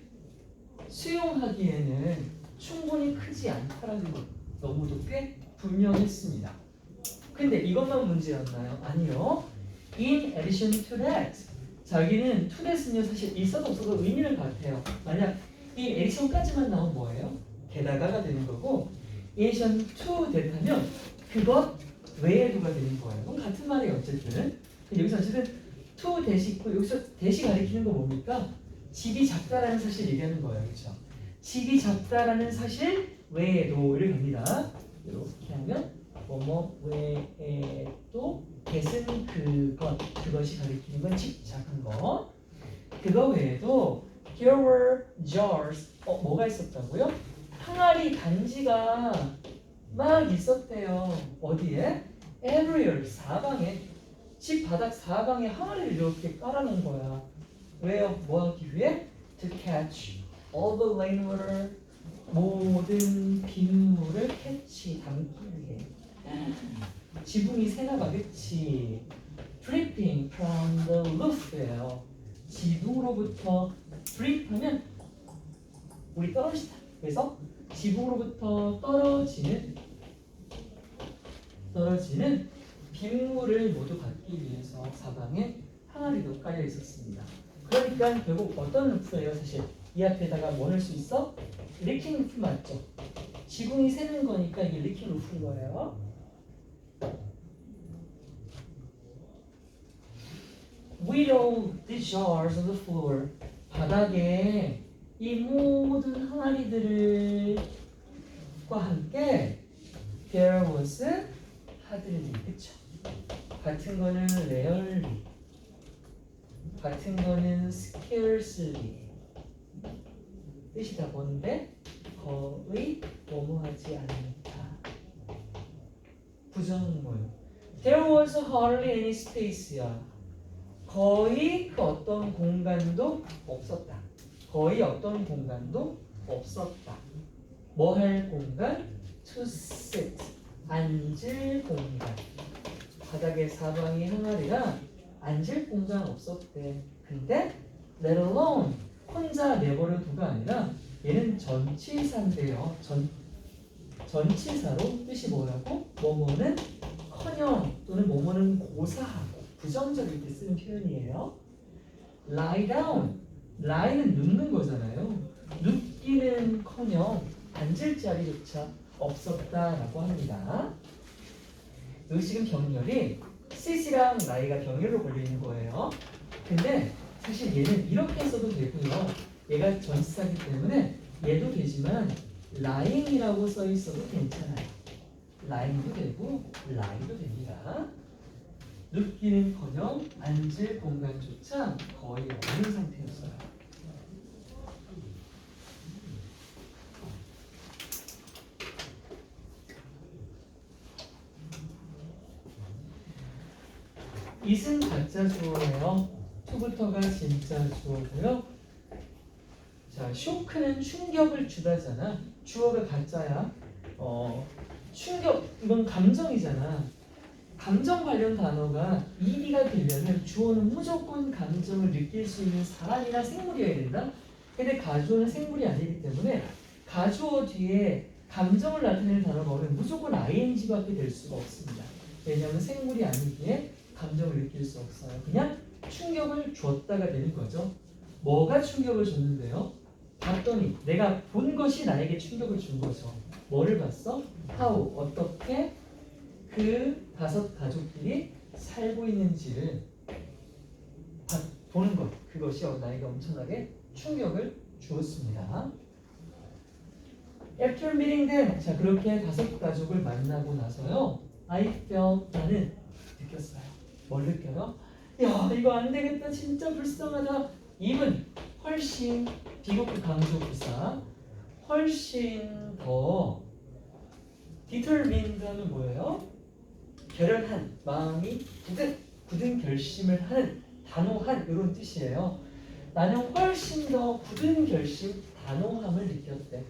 Speaker 1: 수용하기에는 충분히 크지 않다라는 것, 너무도 꽤 분명했습니다. 근데 이것만 문제였나요? 아니요. In addition to that, 자기는 to that은요 사실 있어도 없어도 의미는 같아요. 만약 이 addition까지만 나오면 뭐예요? 게다가가 되는 거고, in addition to that 하면 그것 외에도가 되는 거예요. 그럼 같은 말이에요 어쨌든. 여기서 어쨌든 to that이 있고, 여기서 that이 가리키는 거 뭡니까? 집이 작다라는 사실 얘기하는 거예요. 그렇죠? 집이 작다라는 사실 외에도를 갑니다. 이렇게 하면 뭐뭐 외에도 that은 그것이 가리키는 건 집 작은 거. 그거 외에도 there were jars, 뭐가 있었다고요? 항아리 단지가 막 있었대요. 어디에? everywhere, 사방에. 집 바닥 사방에 항아리를 이렇게 깔아놓은 거야. 왜요? 뭐 하기 위해? To catch all the rainwater, 모든 빗물을 캐치, 담기 위해. 지붕이 새나봐, 그치? Dripping from the roof예요. 지붕으로부터 drip 하면 우리 떨어지다. 그래서 지붕으로부터 떨어지는 빗물을 모두 받기 위해서 사방에 항아리도 깔려 있었습니다. 그러니까 결국 어떤 루프예요? 사실 이 앞에다가 뭐 넣을 수 있어? 리킹 루프 맞죠? 지붕이 새는 거니까 이게 리킹 루프인 거예요. With all the jars on the floor, 바닥에 이 모든 항아리들과 함께 there was hardly, 그쵸? 같은 거는 rarely, 같은 거는 scarcely 뜻이 다 뭔데? 거의 뭐뭐하지 않다. 부정문. There was hardly any space야. 거의 그 어떤 공간도 없었다. 거의 어떤 공간도 없었다. 뭐 할 공간? To sit, 앉을 공간. 바닥에 사방이 항아리라 앉을 공간 없었대. 근데 let alone, 혼자 내버려 두가 아니라 얘는 전치사인데요. 전치사로 뜻이 뭐라고? 뭐뭐는 커녕 또는 뭐뭐는 고사하고 부정적일 때 쓰는 표현이에요. lie down, lie는 눕는 거잖아요. 눕기는 커녕 앉을 자리조차 없었다라고 합니다. 여기 지금 병렬이 sit이랑 lie가 병렬로 걸리는 거예요. 근데 사실 얘는 이렇게 써도 되고요. 얘가 전치사이기 때문에 얘도 되지만 lying이라고 써 있어도 괜찮아요. lying도 되고 lie도 됩니다. 눕기는커녕 앉을 공간조차 거의 없는 상태였어요. it은 가짜 주어예요. to부터가 진짜 주어고요. 자, 쇼크는 충격을 주다잖아. 주어가 가짜야. 충격, 이건 감정이잖아. 감정 관련 단어가 ED가 되려면 주어는 무조건 감정을 느낄 수 있는 사람이나 생물이어야 된다. 근데 가주어는 생물이 아니기 때문에 가주어 뒤에 감정을 나타내는 단어가 오면 무조건 ing밖에 될 수가 없습니다. 왜냐하면 생물이 아니기에 감정을 느낄 수 없어요. 그냥 충격을 줬다가 되는 거죠. 뭐가 충격을 줬는데요? 봤더니 내가 본 것이 나에게 충격을 준 거죠. 뭐를 봤어? how, 어떻게 그 5 가족들이 살고 있는지를 보는 것, 그것이 나에게 엄청나게 충격을 주었습니다. After meeting them, 자 그렇게 5 가족을 만나고 나서요, I felt, 나는 느꼈어요. 뭘 느껴요? 야, 이거 안 되겠다, 진짜 불쌍하다. even 훨씬 비교급 강조 부사, 훨씬 더 determined 하면 뭐예요? 결연한, 마음이 굳은 결심을 하는, 단호한 이런 뜻이에요. 나는 훨씬 더 굳은 결심, 단호함을 느꼈대.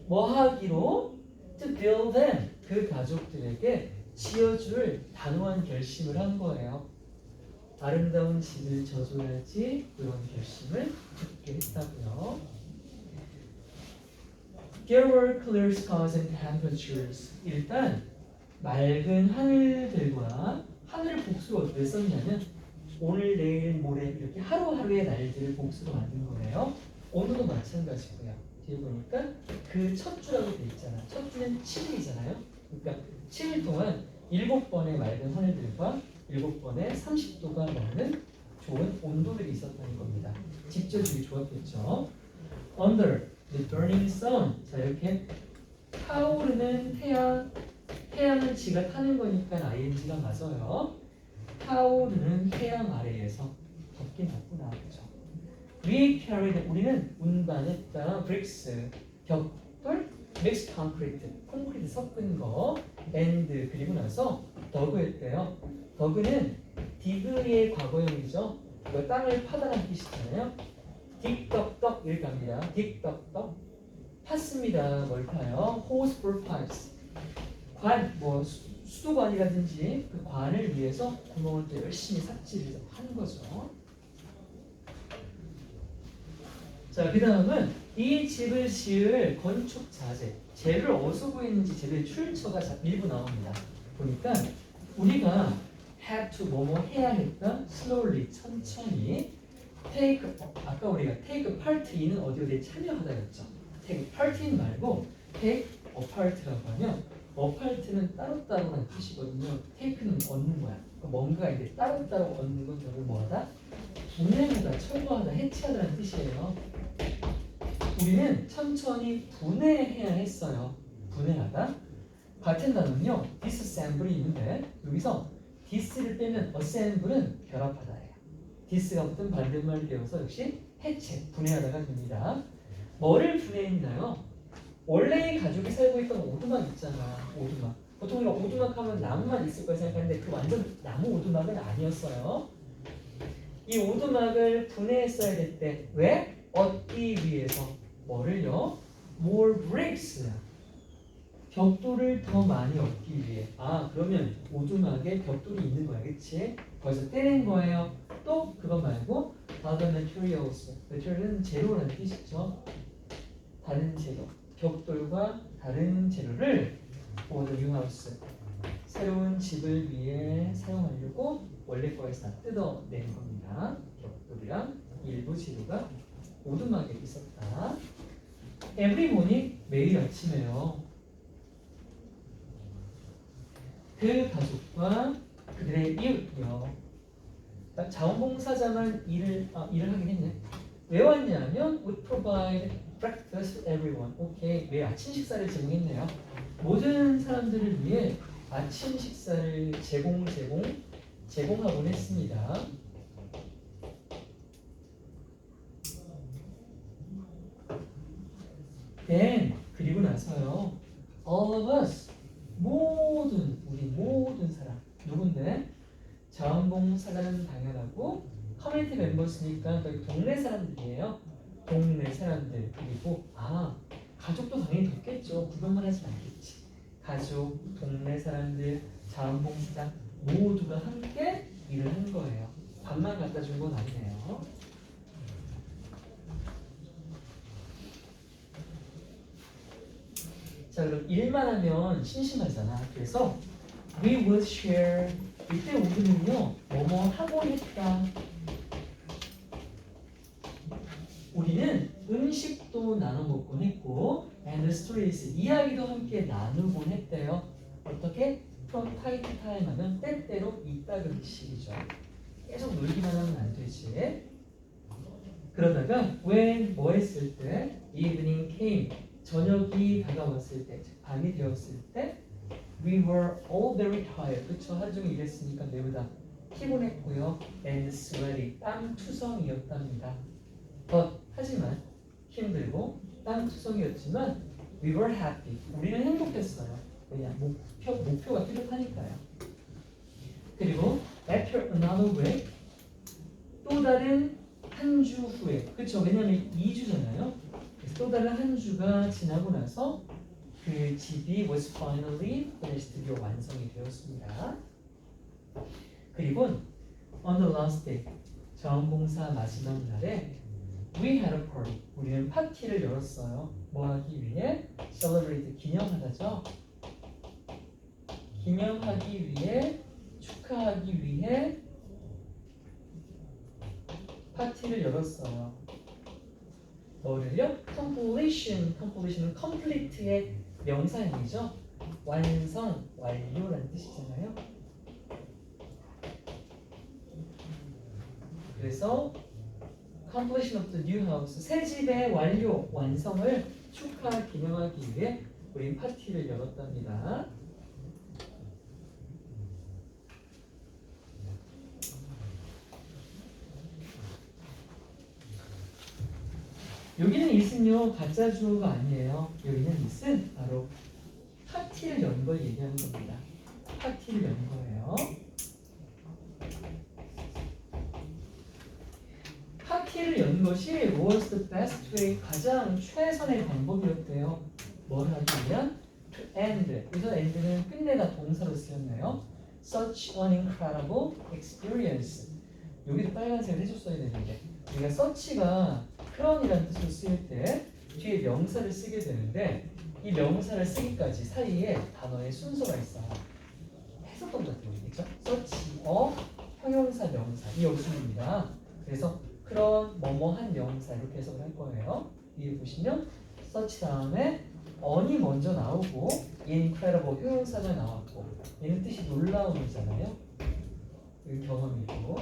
Speaker 1: 뭐 하기로? To build them, 그 가족들에게 지어줄 단호한 결심을 한 거예요. 아름다운 집을 져줘야지 그런 결심을 굳게 했다고요. There were clear skies and temperatures. 일단 맑은 하늘들과 하늘을 복수로 왜 썼냐면 오늘, 내일, 모레 이렇게 하루하루의 날들을 복수로 만든 거예요. 오늘도 마찬가지고요. 뒤에 보니까 그 첫 주라고 돼 있잖아. 첫 주는 7일이잖아요. 그러니까 7일 동안 7번의 맑은 하늘들과 7번의 30도가 넘는 좋은 온도들이 있었다는 겁니다. 직접이 좋았겠죠. Under the burning sun. 자, 이렇게 타오르는 태양, 태양은 지가 타는 거니까 ing가 맞아요. 타오르는 태양 아래에서 덥긴 덥구나, 그죠? We carried, 우리는 운반했다. bricks, 벽돌, mixed concrete, 콘크리트 섞은 거, and 그리고 나서 더그했대요. 더그는 디그의 과거형이죠. 이거 땅을 파다라는 뜻이잖아요. 딕덕덕 이렇게 합니다. 딕덕덕 팠습니다. 뭘 파요? hose for pipes. 관, 뭐 수도관이라든지 그 관을 위해서 구멍을 또 열심히 삽질을 하는 거죠. 자, 그 다음은 이 집을 지을 건축 자재, 재료를 어디서 구했는지 재료의 출처가 일부 나옵니다. 보니까 우리가 have to 뭐뭐 해야 했다, slowly 천천히, take, 아까 우리가 take part in은 어디에 참여하다였죠. take part in 말고 take apart라고 하면 apart는 따로따로라는 뜻이거든요. take는 얻는 거야. 그러니까 뭔가 이제 따로따로 얻는 건 결국 뭐하다? 분해하다, 철거하다, 해체하다는 뜻이에요. 우리는 천천히 분해해야 했어요. 분해하다. 같은 단어는요, disassemble이 있는데 여기서 dis를 빼면 assemble은 결합하다예요. dis가 붙은 반대말이 되어서 역시 해체, 분해하다가 됩니다. 뭐를 분해했나요? 원래 가족이 살고 있던 오두막 있잖아. 오두막. 보통 우리가 오두막 하면 나무만 있을 거라 생각하는데 그 완전 나무 오두막은 아니었어요. 이 오두막을 분해했어야 될 때 왜? 얻기 위해서 뭐를요? More bricks. 벽돌을 더 많이 얻기 위해. 아, 그러면 오두막에 벽돌이 있는 거야, 그치? 거기서 떼낸 거예요. 또 그거 말고 other materials. material은 재료라는 뜻이죠. 다른 재료. 벽돌과 다른 재료를 for the new house. 새로운 집을 위해 사용하려고 원래 거에서 다 뜯어낸 겁니다. 벽돌이랑 일부 재료가 오두막에 있었다. Every morning, 매일 아침에요. 그 가족과 그들의 이웃이요. 자원봉사자만 일을 하긴 했네. 왜 왔냐면 would provide breakfast for everyone. 오케이, 매일 아침 식사를 제공했네요. 모든 사람들을 위해 아침 식사를 제공하곤 했습니다. Then 그리고 나서요. All of us, 우리 모든 사람 누군데? 자원봉사자는 당연하고 커뮤니티 멤버스니까 거의 동네 사람들이에요. 동네 사람들 그리고 가족도 당연히 덥겠죠. 구경만 하진 않겠지. 가족, 동네 사람들, 자원봉사자 모두가 함께 일을 한 거예요. 밥만 갖다 준 건 아니네요. 자, 그럼 일만 하면 심심하잖아. 그래서 we would share. 이때 우리는요, 뭐뭐 하고 했다. 우리는 음식도 나눠 먹곤 했고, and stories, 이야기도 함께 나누곤 했대요. 어떻게? From time to time 하면 때때로 이따금 식이죠. 계속 놀기만 하면 안 되지. 그러다가 when 뭐 했을 때? Evening came. 저녁이 다가왔을 때, 밤이 되었을 때 we were all very tired. 그쵸? 하루 종일 일했으니까 매우 다 피곤했고요. and sweaty. 땀투성이었답니다. But 하지만 힘들고 땅투성이었지만 we were happy. 우리는 행복했어요. 왜냐? 목표가 뚜렷하니까요. 그리고 after another week 또 다른 한 주 후에 그렇죠? 왜냐면 2주잖아요. 그래서 또 다른 한 주가 지나고 나서 그 집이 was finally finished 드디어 완성이 되었습니다. 그리고 on the last day 자원봉사 마지막 날에 we had a party. 우리는 파티를 열었어요. 뭐 하기 위해? celebrate 기념하다죠. 기념하기 위해 축하하기 위해 파티를 열었어요. 뭐를요? completion은 complete의 명사형이죠. 완성, 완료라는 뜻이잖아요. 그래서 completion of the new house, 새 집의 완료, 완성을 기념하기 위해 우린 파티를 열었답니다. 여기는 is은요 가짜 주어가 아니에요. 여기는 is은 바로 파티를 연 걸 얘기하는 겁니다. 파티를 연 거예요. 파티를 연 것이 was the best way, 가장 최선의 방법이었대요. 뭘 하기 위한? To end. 여기서 end는 끝내다 동사로 쓰였네요. Such an incredible experience. 여기도 빨간색을 해줬어야 되는데 우리가 such가 그런이라는 뜻으로 쓰일 때 뒤에 명사를 쓰게 되는데 이 명사를 쓰기까지 사이에 단어의 순서가 있어요. 해석동 같은 거 있겠죠? such a 형용사 명사 이 어순입니다. 그래서 그런 뭐뭐한 명사 이렇게 해석을 할 거예요. 위에 보시면 such 다음에 on이 먼저 나오고 incredible 형용사가 나왔고 얘는 뜻이 놀라움이잖아요. 이 경험이고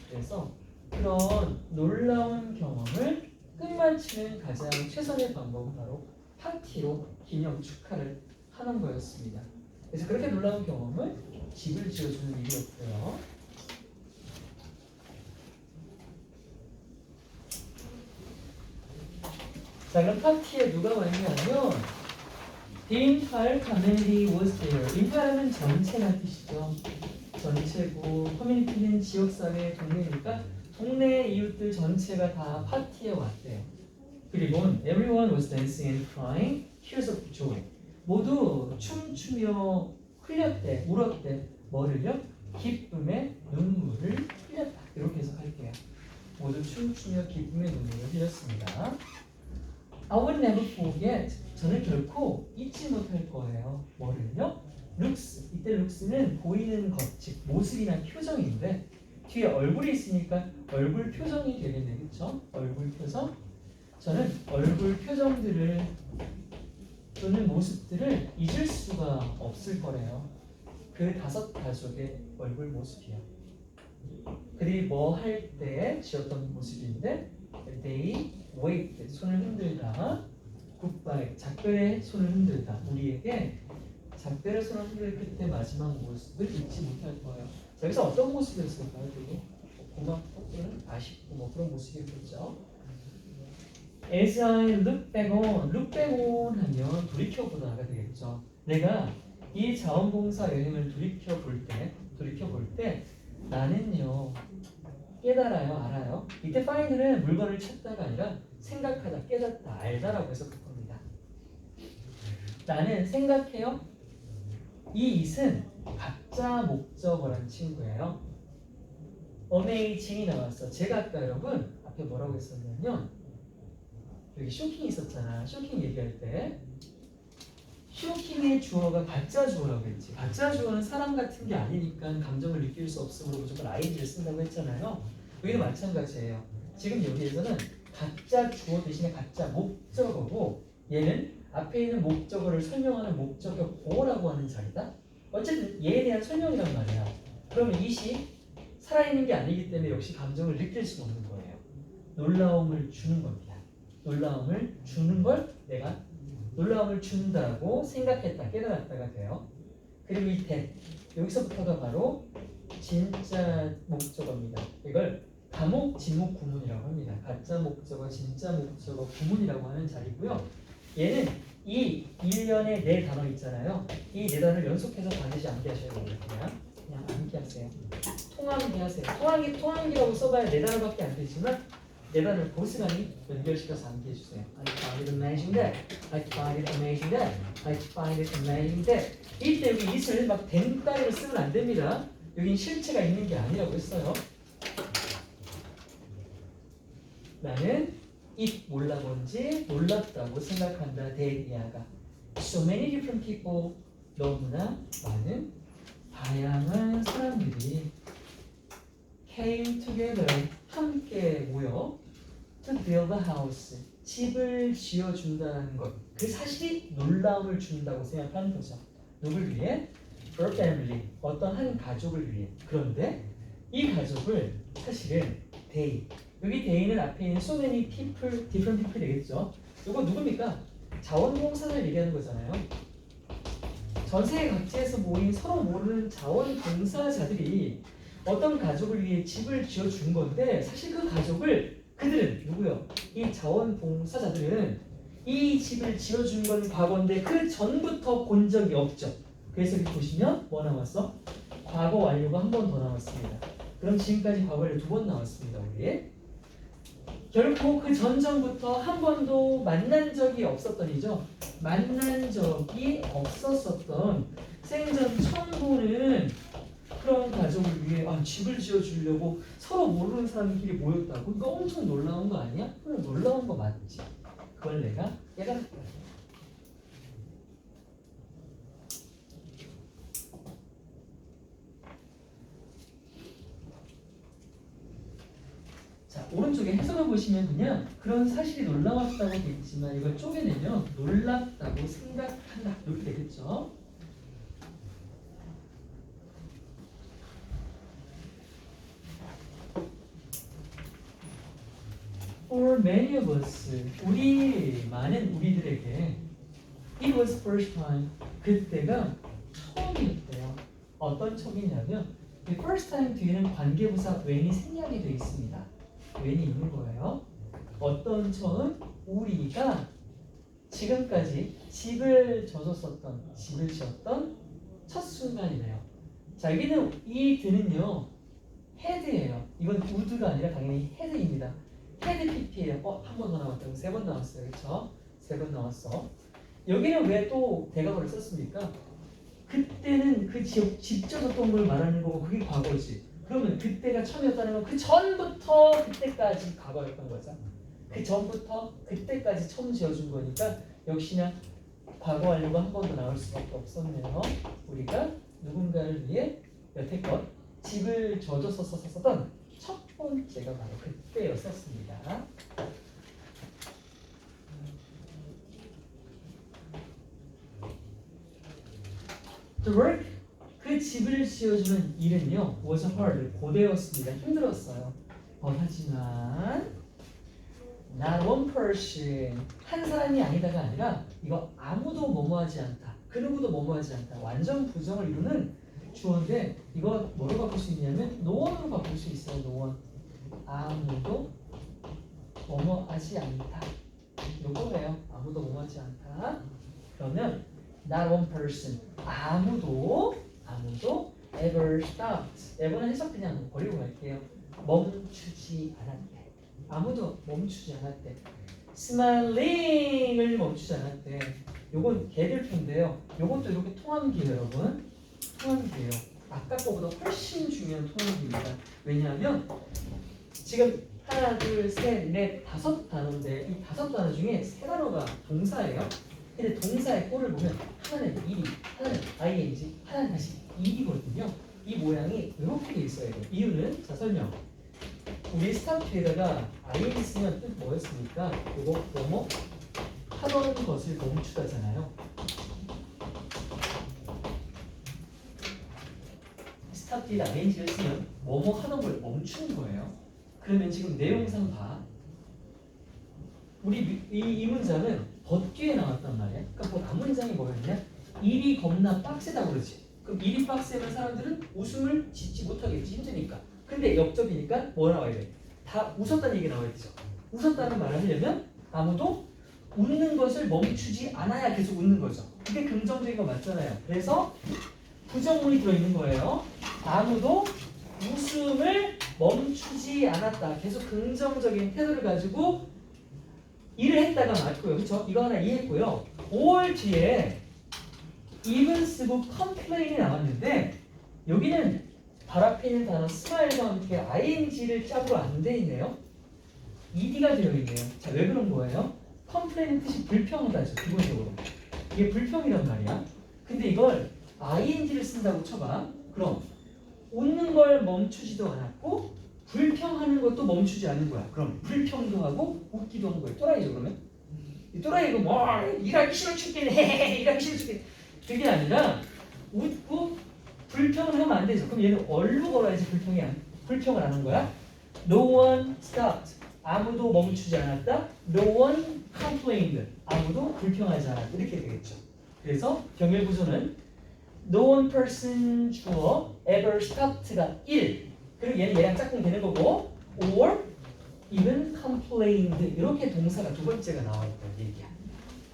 Speaker 1: 그래서 그런 놀라운 경험을 끝마치는 가장 최선의 방법은 바로 파티로 기념 축하를 하는 거였습니다. 그래서 그렇게 놀라운 경험을 집을 지어주는 일이었고요. 자, 그럼 파티에 누가 왔냐면 The entire community was there. entire는 전체란 뜻이죠. 전체고 커뮤니티는 지역사회, 동네니까 동네 이웃들 전체가 다 파티에 왔대요. 그리고 everyone was dancing and crying tears of joy. 모두 춤추며 흘렸대, 울었대. 뭐를요? 기쁨의 눈물을 흘렸다. 이렇게 해석할게요. 모두 춤추며 기쁨의 눈물을 흘렸습니다. I would never forget. 저는 결코 잊지 못할 거예요. 뭐를요? looks. 이때 looks는 보이는 것, 즉 모습이나 표정인데 뒤에 얼굴이 있으니까 얼굴 표정이 되겠네, 그렇죠? 얼굴 표정. 저는 얼굴 표정들을 또는 모습들을 잊을 수가 없을 거래요. 그 5 가족의 얼굴 모습이요. 그들이 뭐 할 때 지었던 모습인데 they waved, 손을 흔들다. 굿바이, 작별의 손을 흔들다. 우리에게 작별의 손을 흔들 그때 마지막 모습을 잊지 못할 거예요. 여기서 어떤 모습이었을까요? 되게 고맙고 또는 아쉽고 뭐 그런 모습이었겠죠. As I look back on 하면 돌이켜보다가 되겠죠. 내가 이 자원봉사 여행을 돌이켜볼 때 나는요 깨달아요, 알아요. 이때 find는 물건을 찾다가 아니라 생각하다, 깨닫다, 알다라고 해석할 겁니다. 나는 생각해요. 이 it은 가짜 목적어라는 친구예요. amazing이 나왔어. 제가 아까 여러분 앞에 뭐라고 했었냐면 여기 쇼킹 있었잖아. 쇼킹 얘기할 때 쇼킹의 주어가 가짜 주어라고 했지. 가짜 주어는 사람 같은 게 아니니까 감정을 느낄 수 없으므로 무조건 ing를 쓴다고 했잖아요. 여기도 마찬가지예요. 지금 여기에서는 가짜 주어 대신에 가짜 목적어고 얘는 앞에 있는 목적어를 설명하는 목적어 보어라고 하는 자리다. 어쨌든 얘에 대한 설명이란 말이야. 그러면 it이 살아있는 게 아니기 때문에 역시 감정을 느낄 수 없는 거예요. 놀라움을 주는 겁니다. 놀라움을 주는 걸 내가 놀라움을 준다고 생각했다, 깨달았다가 돼요. 그리고 이 that, 여기서부터가 바로 진짜 목적어입니다. 이걸 가목, 지목, 구문이라고 합니다. 가짜 목적어, 진짜 목적어, 구문이라고 하는 자리고요. 얘는 이 1년에 네 단어 있잖아요. 이 네 단어를 연속해서 반드시 암기하셔야 돼요. 그냥 암기하세요. 통암기하세요. 통암기라고 써봐야 네 단어밖에 안 되지만 네 단어를 고스란히 연결시켜서 암기해주세요. I find it amazing that. I find it amazing that. I find it amazing that. 이때 여기 it을 막 된 따위로 쓰면 안 됩니다. 여긴 실체가 있는 게 아니라고 했어요. 나는 it 몰라본지 놀랍다고 생각한다. 데이아가 So many different people, 너무나 많은 다양한 사람들이 came together, 함께 모여 to build a house, 집을 지어준다는 것. 그 사실이 놀라움을 준다고 생각하는 거죠. 누굴 위해? For family, 어떤 한 가족을 위해. 그런데 이 가족을 사실은 they, 여기 they는 앞에 있는 so many people, different people 되겠죠. 이거 누굽니까? 자원봉사를 얘기하는 거잖아요. 전 세계 각지에서 모인 서로 모르는 자원봉사자들이 어떤 가족을 위해 집을 지어준 건데 사실 그 가족을 그들은 누구요? 이 자원봉사자들은 이 집을 지어준 건 과거인데 그 전부터 본 적이 없죠. 그래서 여기 보시면 뭐 나왔어? 과거 완료가 한 번 더 나왔습니다. 그럼 지금까지 과거 완료 두 번 나왔습니다. 우리 결코 그 전전부터 한 번도 만난 적이 없었던이죠. 만난 적이 없었었던 생전 처음 보는 그런 가족을 위해 집을 지어주려고 서로 모르는 사람끼리 모였다고? 이거 엄청 놀라운 거 아니야? 그럼 놀라운 거 맞지. 그걸 내가 깨달았다. 자, 오른쪽에 해석을 보시면 그냥 그런 사실이 놀라웠다고 되어 있지만 이걸 쪼개내면 놀랍다고 생각한다 이렇게 되겠죠. For many of us, 많은 우리들에게 it was first time, 그때가 처음이었대요. 어떤 처음이냐면 이 first time 뒤에는 관계부사 when이 생략이 되어 있습니다. when이 있는 거예요. 어떤 처음? 우리가 지금까지 집을 져줬었던, 집을 지었던 첫 순간이네요. 자, 여기는 이 드는요 헤드예요. 이건 우드가 아니라 당연히 헤드입니다. 헤드 PP예요. 한 번 더 나왔다고 세 번 나왔어요. 그렇죠? 세 번 나왔어. 여기는 왜 또 대각어를 썼습니까? 그때는 그 집 져줬던 걸 말하는 거고 그게 과거지. 그러면 그때가 처음이었다는 건 그 전부터 그때까지 과거였던 거죠. 그 전부터 그때까지 처음 지어준 거니까 역시나 과거 완료가 한 번 더 나올 수밖에 없었네요. 우리가 누군가를 위해 여태껏 집을 져줬었던 첫 번째가 바로 그때였었습니다. The work, 그 집을 지어주는 일은요 was hard, 고되었습니다. 힘들었어요. 하지만 not one person, 한 사람이 아니다가 아니라 이거 아무도 뭐뭐하지 않다, 그 누구도 뭐뭐하지 않다, 완전 부정을 이루는 주어인데 이거 뭐로 바꿀 수 있냐면 no one으로 바꿀 수 있어요. no one, 아무도 뭐뭐하지 않다, 요거예요. 아무도 뭐뭐하지 않다. 그러면 not one person, 아무도 ever stopped, ever는 해석 그냥 버리고 갈게요. 멈추지 않았대. 아무도 멈추지 않았대. smiling을 멈추지 않았대. 요건 개별표인데요. 요것도 이렇게 통함기예요, 여러분. 통함기예요. 아까 거보다 훨씬 중요한 통함기입니다. 왜냐하면 지금 하나, 둘, 셋, 넷, 다섯 단어인데 이 다섯 단어 중에 세 단어가 동사예요. 근데 동사의 꼴을 보면 하나는 일이, 하나는 ing, 하나는 다시 일이거든요. 이 모양이 이렇게 돼 있어야 돼요. 이유는 자 설명. 우리 스타트에다가 ing 쓰면 뜻 뭐였습니까? 이거 뭐뭐 하던 것을 멈추다잖아요. 스타트에다 ing를 쓰면 뭐뭐 하던 걸 멈추는 거예요. 그러면 지금 내용상 봐. 우리 이 문장은 덧뒤에 나왔단 말이야. 그러니까 앞문장이 뭐였냐? 일이 겁나 빡세다고 그러지. 그럼 일이 빡세면 사람들은 웃음을 짓지 못하겠지. 힘드니까. 근데 역접이니까 뭐 나와야 돼? 다 웃었다는 얘기 나와야 되죠. 웃었다는 말을 하려면 아무도 웃는 것을 멈추지 않아야 계속 웃는 거죠. 그게 긍정적인 거 맞잖아요. 그래서 부정문이 들어있는 거예요. 아무도 웃음을 멈추지 않았다. 계속 긍정적인 태도를 가지고 일을 했다가 맞고요. 그렇죠? 이거 하나 이해했고요. 5월 뒤에 even 쓰고 complain이 나왔는데 여기는 바로 앞에 있는 단어 smile과 함께 ing를 짝으로 안 돼 있네요. ed가 되어 있네요. 자, 왜 그런 거예요? complain은 뜻이 불평하다죠. 기본적으로. 이게 불평이란 말이야. 근데 이걸 ing를 쓴다고 쳐봐. 그럼 웃는 걸 멈추지도 않았고 불평하는 것도 멈추지 않는 거야. 그럼 불평도 하고 웃기도 하는 거야. 또라이죠 그러면? 이 또라이가 뭐 일하기 싫어 죽겠네 일하기 싫어 죽겠네 그게 아니라 웃고 불평을 하면 안 되죠. 그럼 얘는 얼로 걸어야지 불평을 안 한 거야. No one stopped. 아무도 멈추지 않았다. No one complained. 아무도 불평하지 않았다. 이렇게 되겠죠. 그래서 병렬 구조는 No one person 주어 ever stopped가 1. 그리고 얘랑 짝꿍 되는 거고 or even complained 이렇게 동사가 두 번째가 나와 있다는 얘기야.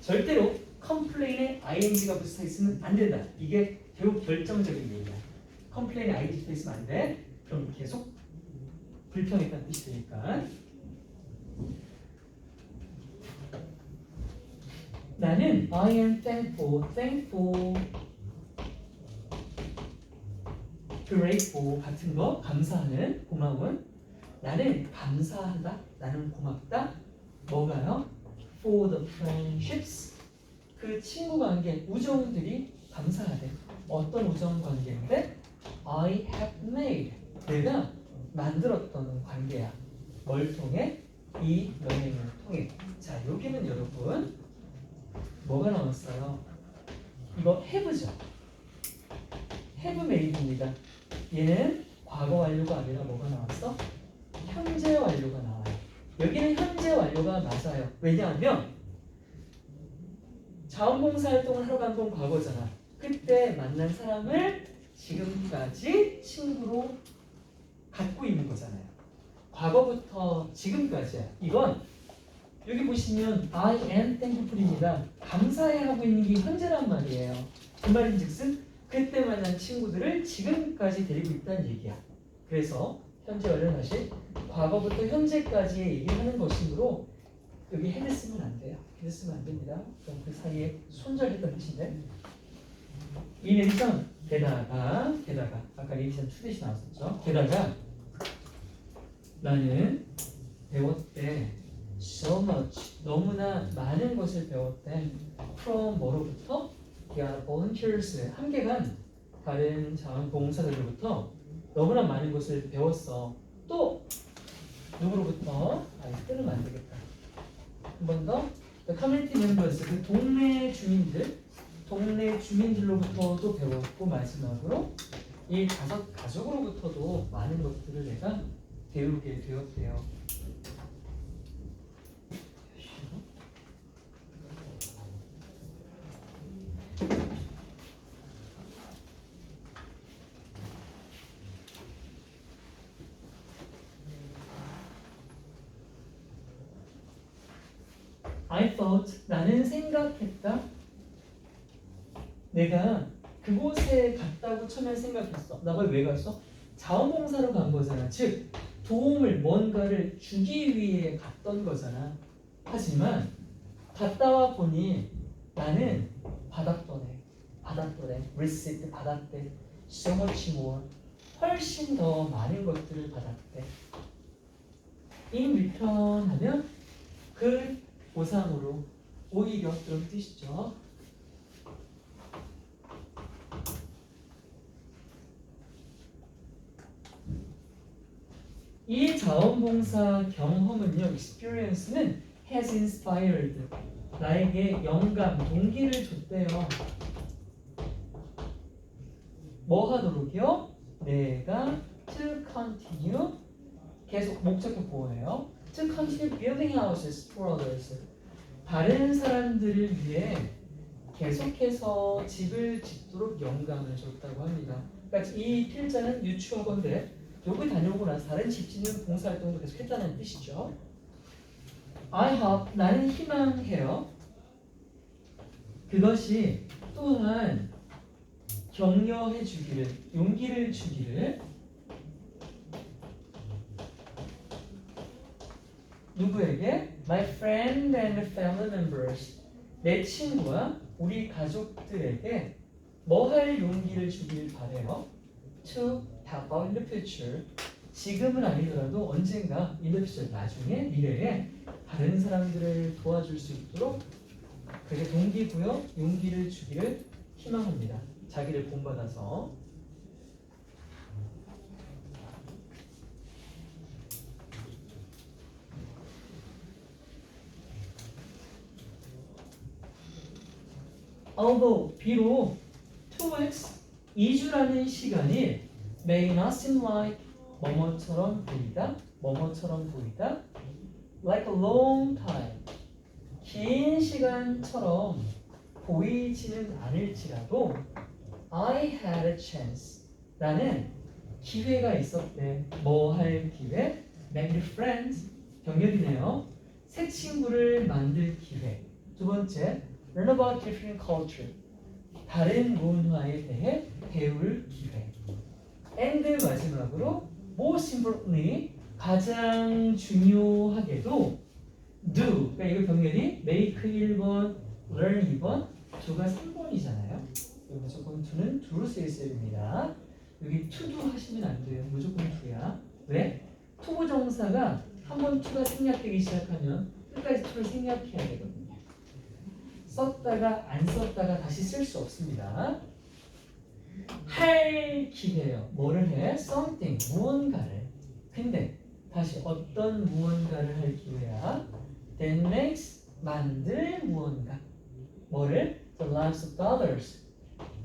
Speaker 1: 절대로 complain에 ing가 붙어 있으면 안 된다. 이게 매우 결정적인 얘기야. complain에 ing 붙어 있으면 안 돼. 그럼 계속 불평했다는 뜻이 되니까. 나는 I am thankful, grateful 같은 거 감사하는 고마운 나는 감사하다 나는 고맙다 뭐가요? For the friendships 그 친구 관계 우정들이 감사하대. 어떤 우정 관계인데 I have made 내가 만들었던 관계야. 뭘 통해? 이 여행을 통해. 자 여기는 여러분 뭐가 나왔어요? 이거 have죠. have made입니다. 얘는 과거 완료가 아니라 뭐가 나왔어? 현재 완료가 나와요. 여기는 현재 완료가 맞아요. 왜냐하면 자원봉사 활동을 하러 간 건 과거잖아. 그때 만난 사람을 지금까지 친구로 갖고 있는 거잖아요. 과거부터 지금까지야. 이건 여기 보시면 I am thankful입니다. 감사해 하고 있는 게 현재란 말이에요. 그 말인즉슨 그때 만난 친구들을 지금까지 데리고 있다는 얘기야. 그래서 현재 완료는 다시 과거부터 현재까지의 얘기를 하는 것이므로 여기 had 쓰면 안 돼요. had 쓰면 안 됩니다. 그럼 그 사이에 손절했던 뜻인데 이 내리션 게다가 아까 리액션 추대시 나왔었죠. 게다가 나는 배웠대 so much 너무나 많은 것을 배웠대 from 뭐로부터? Yeah, volunteers 함께간 다른 자원봉사자들로부터 너무나 많은 것을 배웠어. 또 누구로부터? 끊으면 안 되겠다. 한 번 더. The community members 그 동네 주민들로부터도 배웠고 마지막으로 이 가족으로부터도 많은 것들을 내가 배우게 되었대요. I thought 나는 생각했다. 내가 그곳에 갔다고 처음에 생각했어. 나 거기 왜 갔어? 자원봉사로 간 거잖아. 즉 도움을 뭔가를 주기 위해 갔던 거잖아. 하지만 갔다 와 보니 나는 받았더래. received 받았대. so much more 훨씬 더 많은 것들을 받았대. in return 하면 그 보상으로 오히려 그런 뜻이죠. 이 자원봉사 경험은요, experience는 has inspired 나에게 영감, 동기를 줬대요. 뭐 하도록요? 내가 to continue 계속 목적격 보호해요. To continue building houses for others. 다른 사람들을 위해 계속해서 집을 짓도록 영감을 줬다고 합니다. 그러니까 이 필자는 유추어건데 여기 다녀오고 나서 다른 집 짓는 봉사활동도 계속 했다는 뜻이죠. I hope 나는 희망해요. 그것이 또한 격려해 주기를, 용기를 주기를 누구에게? My friend and family members. 내 친구와 우리 가족들에게 뭐 할 용기를 주길 바래요. To help out in the future. 지금은 아니더라도 언젠가 in the future, 나중에 미래에 다른 사람들을 도와줄 수 있도록 그렇게 동기부여, 용기를 주기를 희망합니다. 자기를 본받아서. Although 비록 2weeks 2주라는 시간이 may not seem like 뭐뭐처럼 보이다, 뭐뭐처럼 보이다, like a long time 긴 시간처럼 보이지는 않을지라도 I had a chance 나는 기회가 있었대. 뭐 할 기회? Make new friends 병렬이네요. 새 친구를 만들 기회. 두 번째 Learn about different culture 다른 문화에 대해 배울 기회. And 마지막으로 most importantly 가장 중요하게도 do 그러니까 이거 병렬이 make 1번, learn 2번, do가 3번이잖아요. 무조건 do는 do로 쓰여 있어야 됩니다. 여기 to do 하시면 안 돼요. 무조건 do야. 왜? to 정사가 한번 to가 생략되기 시작하면 끝까지 to를 생략해야 되거든요. 썼다가 안 썼다가 다시 쓸 수 없습니다. 할 기회예요. 뭐를 해? something, 무언가를. 근데 다시 어떤 무언가를 할 기회야? That makes, 만들 무언가. 뭐를? The lives of others.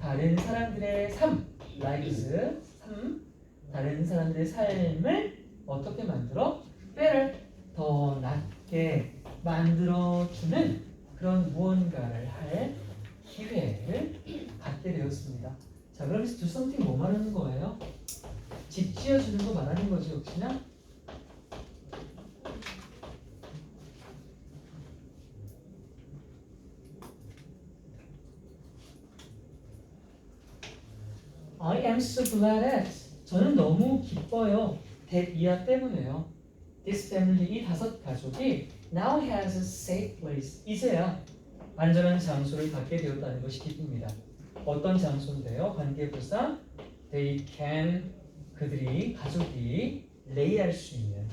Speaker 1: 다른 사람들의 삶, lives, 삶. 다른 사람들의 삶을 어떻게 만들어? better, 더 낫게 만들어주는 그런 무언가를 할 기회를 갖게 되었습니다. 자, 그럼 do something 뭐 말하는 거예요? 집 지어주는 거 말하는 거죠, 역시나? I am so glad at. 저는 너무 기뻐요. that 이하 때문에요. This family, 이 5 가족이 now has a safe place. 이제야 안전한 장소를 갖게 되었다는 것이 기쁩니다. 어떤 장소인데요? 관계부사 they can 그들이 가족이 lay할 수 있는.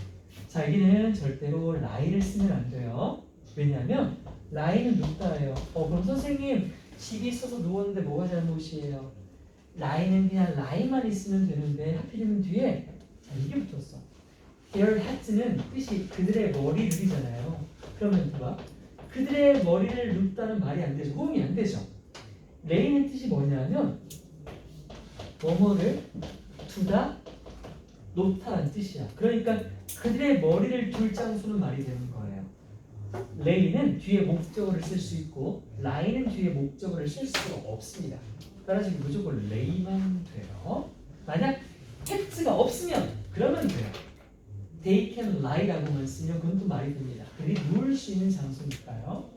Speaker 1: 자, 여기는 절대로 lie를 쓰면 안 돼요. 왜냐하면 lie는 눕다예요. 그럼 선생님 집이 있어서 누웠는데 뭐가 잘못이에요? lie는 그냥 lie만 있으면 되는데 하필이면 뒤에 자 이게 붙었어. Their heads는 뜻이 그들의 머리들이잖아요. 그러면 봐봐. 그들의 머리를 눕다는 말이 안 되죠. 호응이 안 되죠. lay는 뜻이 뭐냐면 뭐뭐를 두다, 놓다라는 뜻이야. 그러니까 그들의 머리를 둘 장소는 말이 되는 거예요. lay는 뒤에 목적어를 쓸 수 있고 lie는 뒤에 목적어를 쓸 수가 없습니다. 따라서 무조건 lay만 돼요. 만약 heads가 없으면 그러면 돼요. They can lie라고만 쓰면 그건 또 말이 됩니다. 그들이 누울 수 있는 장소니까요.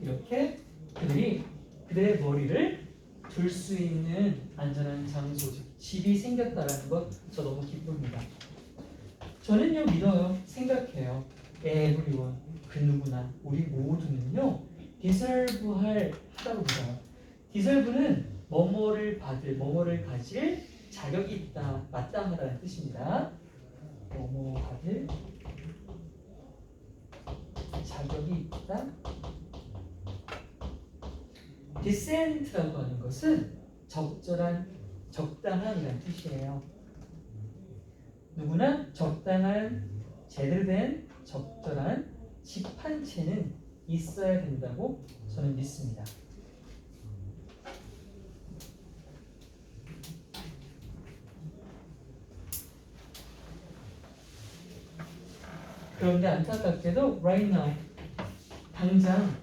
Speaker 1: 이렇게 그들이 그들의 머리를 둘 수 있는 안전한 장소, 집이 생겼다라는 것 저 너무 기쁩니다. 저는요 믿어요. 생각해요. everyone, 그 누구나, 우리 모두는요 deserve할 하다고 믿어요. deserve는 뭐뭐를 받을, 뭐뭐를 가질 자격이 있다, 마땅하다는 뜻입니다. 뭐뭐 받을 자격이 있다. decent라고 하는 것은 적절한, 적당한이라는 뜻이에요. 누구나 적당한, 제대로 된 적절한 집 한 채는 있어야 된다고 저는 믿습니다. 그런데 안타깝게도 right now 당장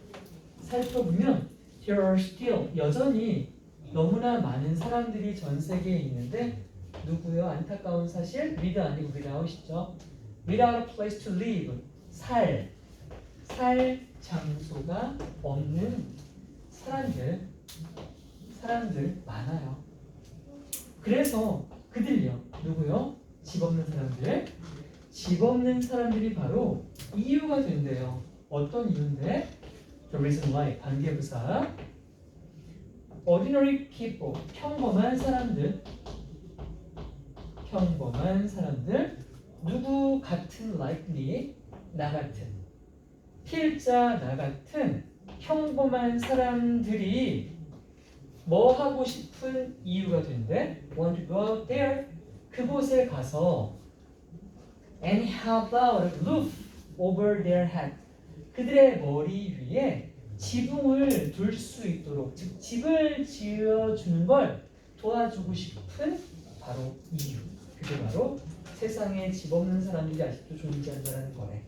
Speaker 1: 살펴보면 there are still 여전히 너무나 많은 사람들이 전 세계에 있는데 누구요? 안타까운 사실 with 아니고 without이죠. without a place to live 살 장소가 없는 사람들 많아요. 그래서 그들요 누구요? 집 없는 사람들. 집 없는 사람들이 바로 이유가 된대요. 어떤 이유인데? The reason why 관계부사 ordinary people 평범한 사람들 누구 같은 like me 나 같은 필자 나 같은 평범한 사람들이 뭐 하고 싶은 이유가 된대? Want to go out there 그곳에 가서 and have a roof over their head 그들의 머리 위에 지붕을 둘 수 있도록 즉 집을 지어주는 걸 도와주고 싶은 바로 이유 그게 바로 세상에 집 없는 사람들이 아직도 존재한다는 거래.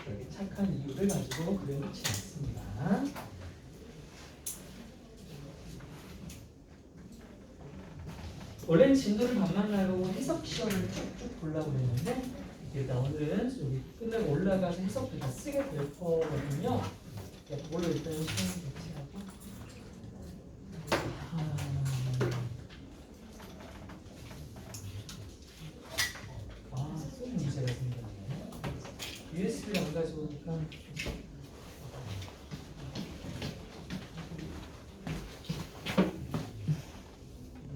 Speaker 1: 이렇게 착한 이유를 가지고 그려놓지 않습니다. 원래는 진도를 반만 나가고 해석 시험을 쭉쭉 보려고 했는데 일단 오늘은 여기 끝내고 올라가서 해석도 다 쓰게 될 거거든요. 그걸로 일단 시험 배치하고 또 문제가 생겼네. USB를 안 가져오니까